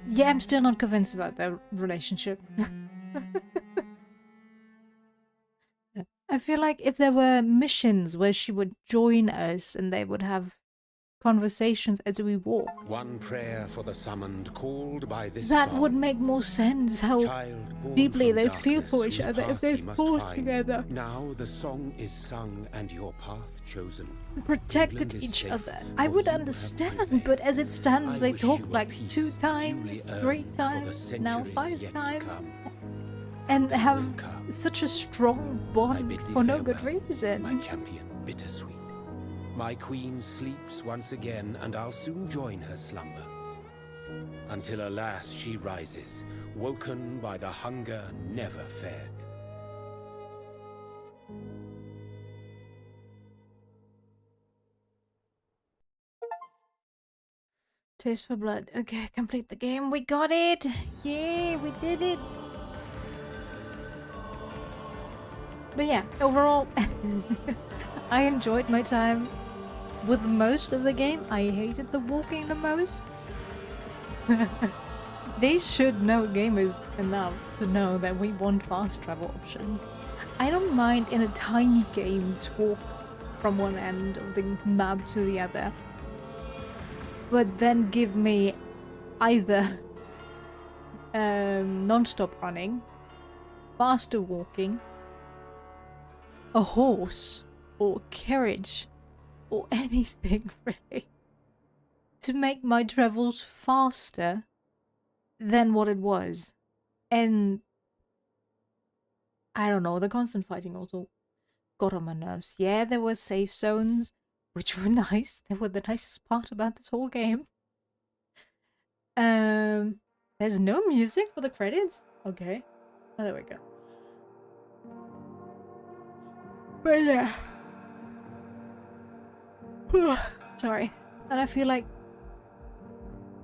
Yeah, I'm still not convinced about their relationship. I feel like if there were missions where she would join us and they would have conversations as we walk, One prayer for the summoned called by this that song. would make more sense. How Child born deeply from they feel darkness, for each whose other if path they ye must fought find. together, Now the song is sung and your path chosen. protected England is each safe, other. for I would you have understand, prevailed. but as it stands, I they wish talk you a like peace 2 times, duly 3 earned for the times, now centuries 5 yet to times, come. and They have will come. such a strong I bond bid thee for no good farewell, reason. My champion bittersweet. My queen sleeps once again, and I'll soon join her slumber. until alas she rises, woken by the hunger never fed. Taste for blood. Okay, complete the game. We got it! Yay, we did it! But yeah, overall, I enjoyed my time with most of the game. I hated the walking the most. They should know gamers enough to know that we want fast travel options. I don't mind in a tiny game to walk from one end of the map to the other. But then give me either non-stop running, faster walking, a horse, or carriage, or anything really, to make my travels faster than what it was. And I don't know, the constant fighting also got on my nerves. Yeah, there were safe zones, which were nice. They were the nicest part about this whole game. There's no music for the credits? Okay. Oh, there we go. But yeah. Sorry. And I feel like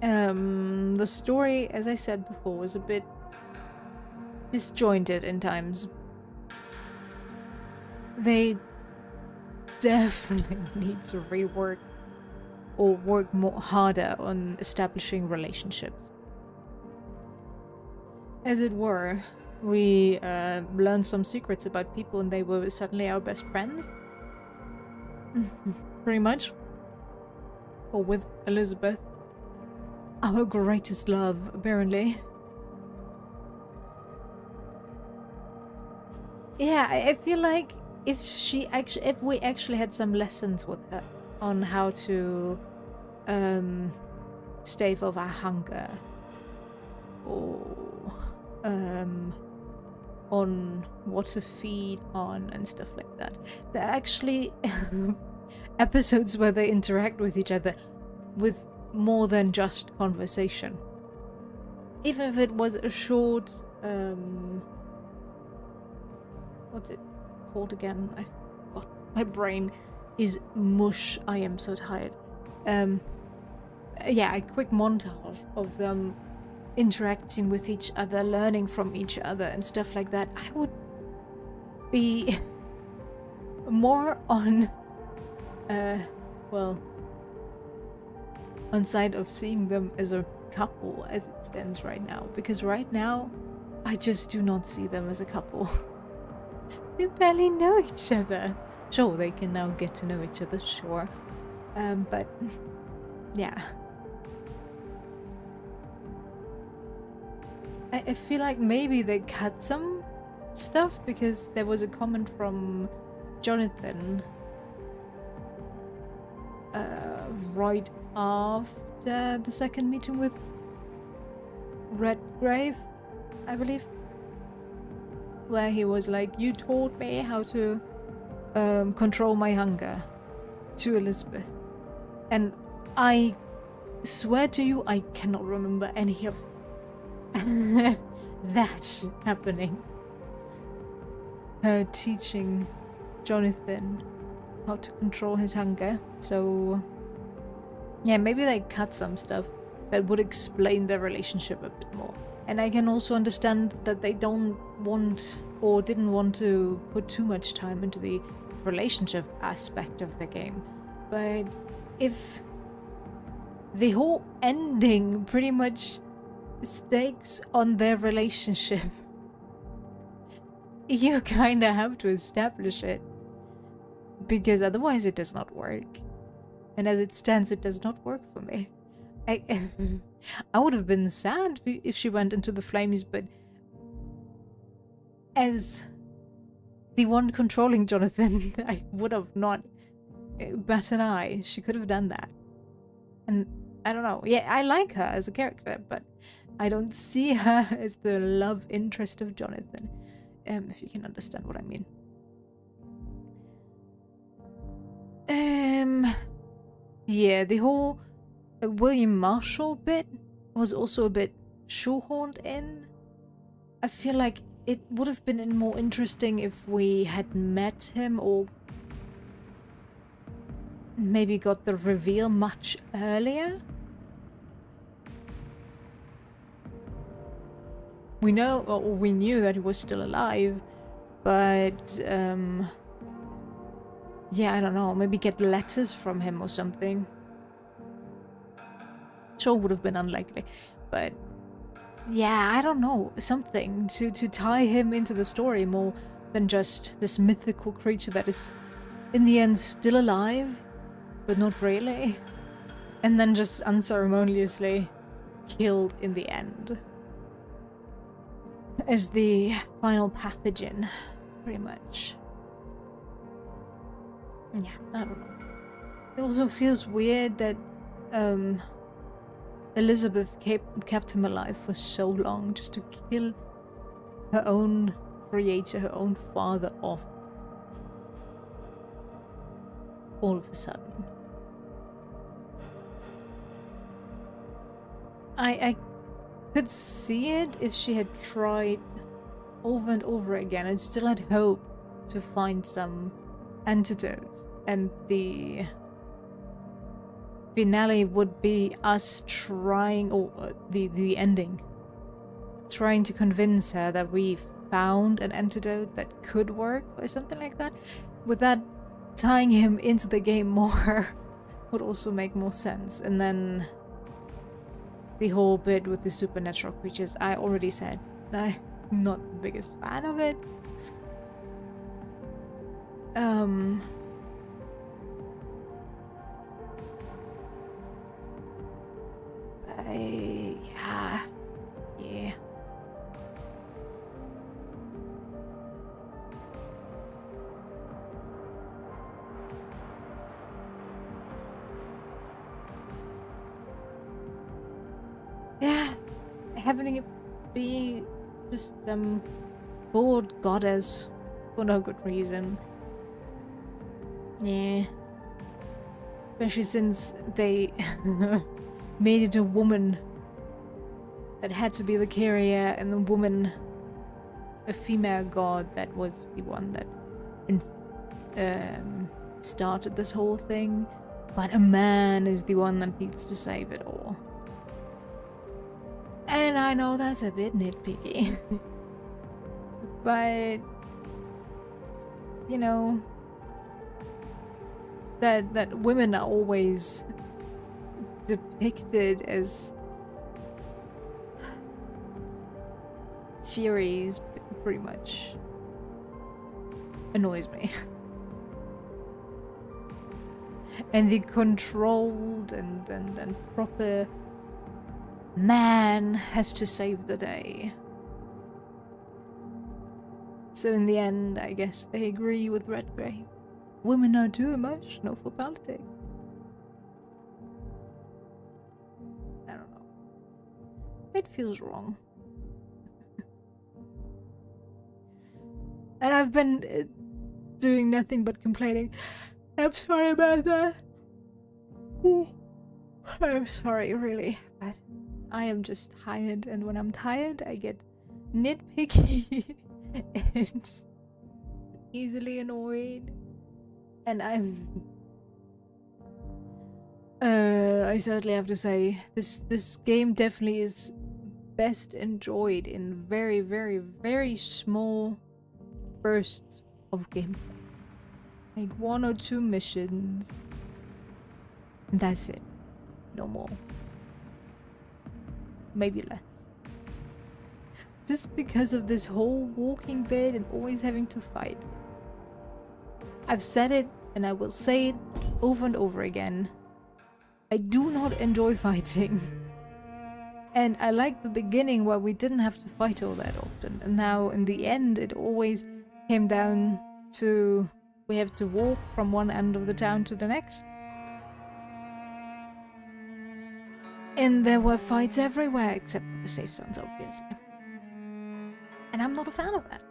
the story, as I said before, was a bit disjointed in times. They definitely need to rework or work more harder on establishing relationships. As it were, we learned some secrets about people and they were suddenly our best friends. Pretty much. Or with Elizabeth. Our greatest love, apparently. Yeah, I feel like if we actually had some lessons with her on how to stave off our hunger, or on what to feed on and stuff like that. There are actually episodes where they interact with each other with more than just conversation. Even if it was a short what's it called again? I forgot. My brain is mush. I am so tired. Yeah, a quick montage of them interacting with each other, learning from each other and stuff like that. I would be more on well, on side of seeing them as a couple as it stands right now, because right now I just do not see them as a couple. They barely know each other. Sure, they can now get to know each other, sure. But yeah. I feel like maybe they cut some stuff because there was a comment from Jonathan right after the second meeting with Redgrave, I believe, where he was like, you taught me how to control my hunger, to Elizabeth. And I swear to you, I cannot remember any of that happening. Her teaching Jonathan how to control his hunger. So yeah, maybe they cut some stuff that would explain their relationship a bit more. And I can also understand that they don't want or didn't want to put too much time into the relationship aspect of the game. But if the whole ending pretty much stakes on their relationship, you kinda have to establish it, because otherwise it does not work. And as it stands, it does not work for me. I would have been sad if she went into the flames, but as the one controlling Jonathan, I would have not bat an eye. She could have done that. And I don't know. Yeah, I like her as a character, but I don't see her as the love interest of Jonathan. If you can understand what I mean. Yeah, the whole William Marshall bit was also a bit shoehorned in. I feel like it would have been more interesting if we had met him or maybe got the reveal much earlier. We know, or we knew that he was still alive, but yeah, I don't know, maybe get letters from him or something. Sure, would have been unlikely, but yeah, I don't know, something to tie him into the story more than just this mythical creature that is in the end still alive, but not really, and then just unceremoniously killed in the end as the final pathogen, pretty much. Yeah, I don't know. It also feels weird that Elizabeth kept him alive for so long just to kill her own creator, her own father off. All of a sudden. I could see it if she had tried over and over again and still had hope to find some antidote, and the finale would be us trying, or the ending, trying to convince her that we found an antidote that could work or something like that. With that, tying him into the game more would also make more sense. And then the whole bit with the supernatural creatures, I already said I'm not the biggest fan of it. Yeah. Yeah, having it be just some bored goddess for no good reason. Yeah. Especially since they made it a woman that had to be the carrier, and the woman, a female god, that was the one that started this whole thing. But a man is the one that needs to save it all. And I know that's a bit nitpicky. But, you know, that women are always depicted as Furies pretty much annoys me. And the controlled and proper man has to save the day. So in the end, I guess they agree with Redgrave. Women are too emotional for politics. I don't know. It feels wrong. And I've been doing nothing but complaining. I'm sorry about that. I'm sorry, really. But I am just tired, and when I'm tired, I get nitpicky and easily annoyed. And I certainly have to say, this game definitely is best enjoyed in very, very, very small bursts of gameplay. Like 1 or 2 missions. And that's it. No more. Maybe less. Just because of this whole walking bit and always having to fight. I've said it, and I will say it over and over again. I do not enjoy fighting. And I like the beginning where we didn't have to fight all that often. And now in the end, it always came down to we have to walk from one end of the town to the next. And there were fights everywhere, except for the safe zones, obviously. And I'm not a fan of that.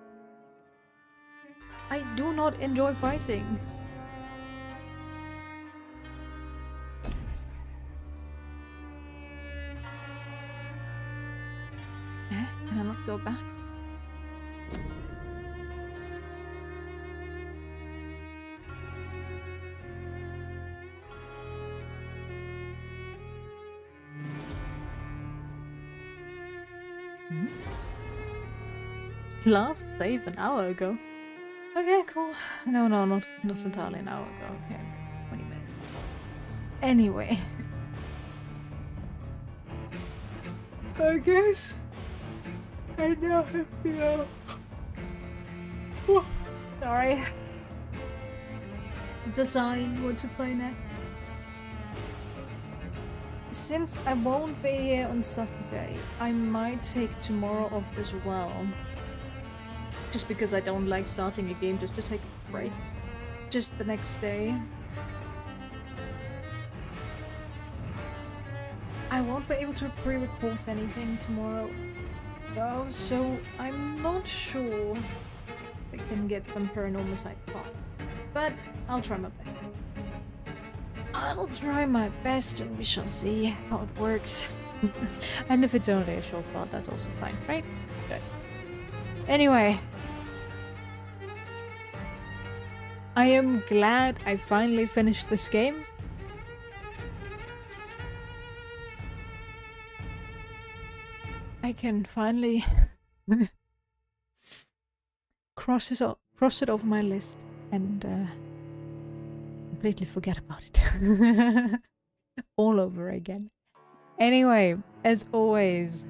I do not enjoy fighting. Can I not go back? Last save an hour ago. Okay, cool. No, not entirely an hour ago. Okay, 20 minutes. Anyway. I guess I now have to go. Sorry. Decide what to play next. Since I won't be here on Saturday, I might take tomorrow off as well. Just because I don't like starting a game just to take a break. Just the next day. I won't be able to pre-record anything tomorrow though, so I'm not sure we can get some paranormal sites part. But I'll try my best. I'll try my best and we shall see how it works. And if it's only a short part, that's also fine, right? Good. Anyway. I am glad I finally finished this game. I can finally cross it off my list and completely forget about it. All over again. Anyway, as always,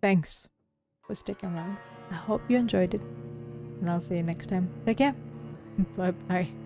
thanks for sticking around. I hope you enjoyed it. And I'll see you next time. Take care. Bye bye.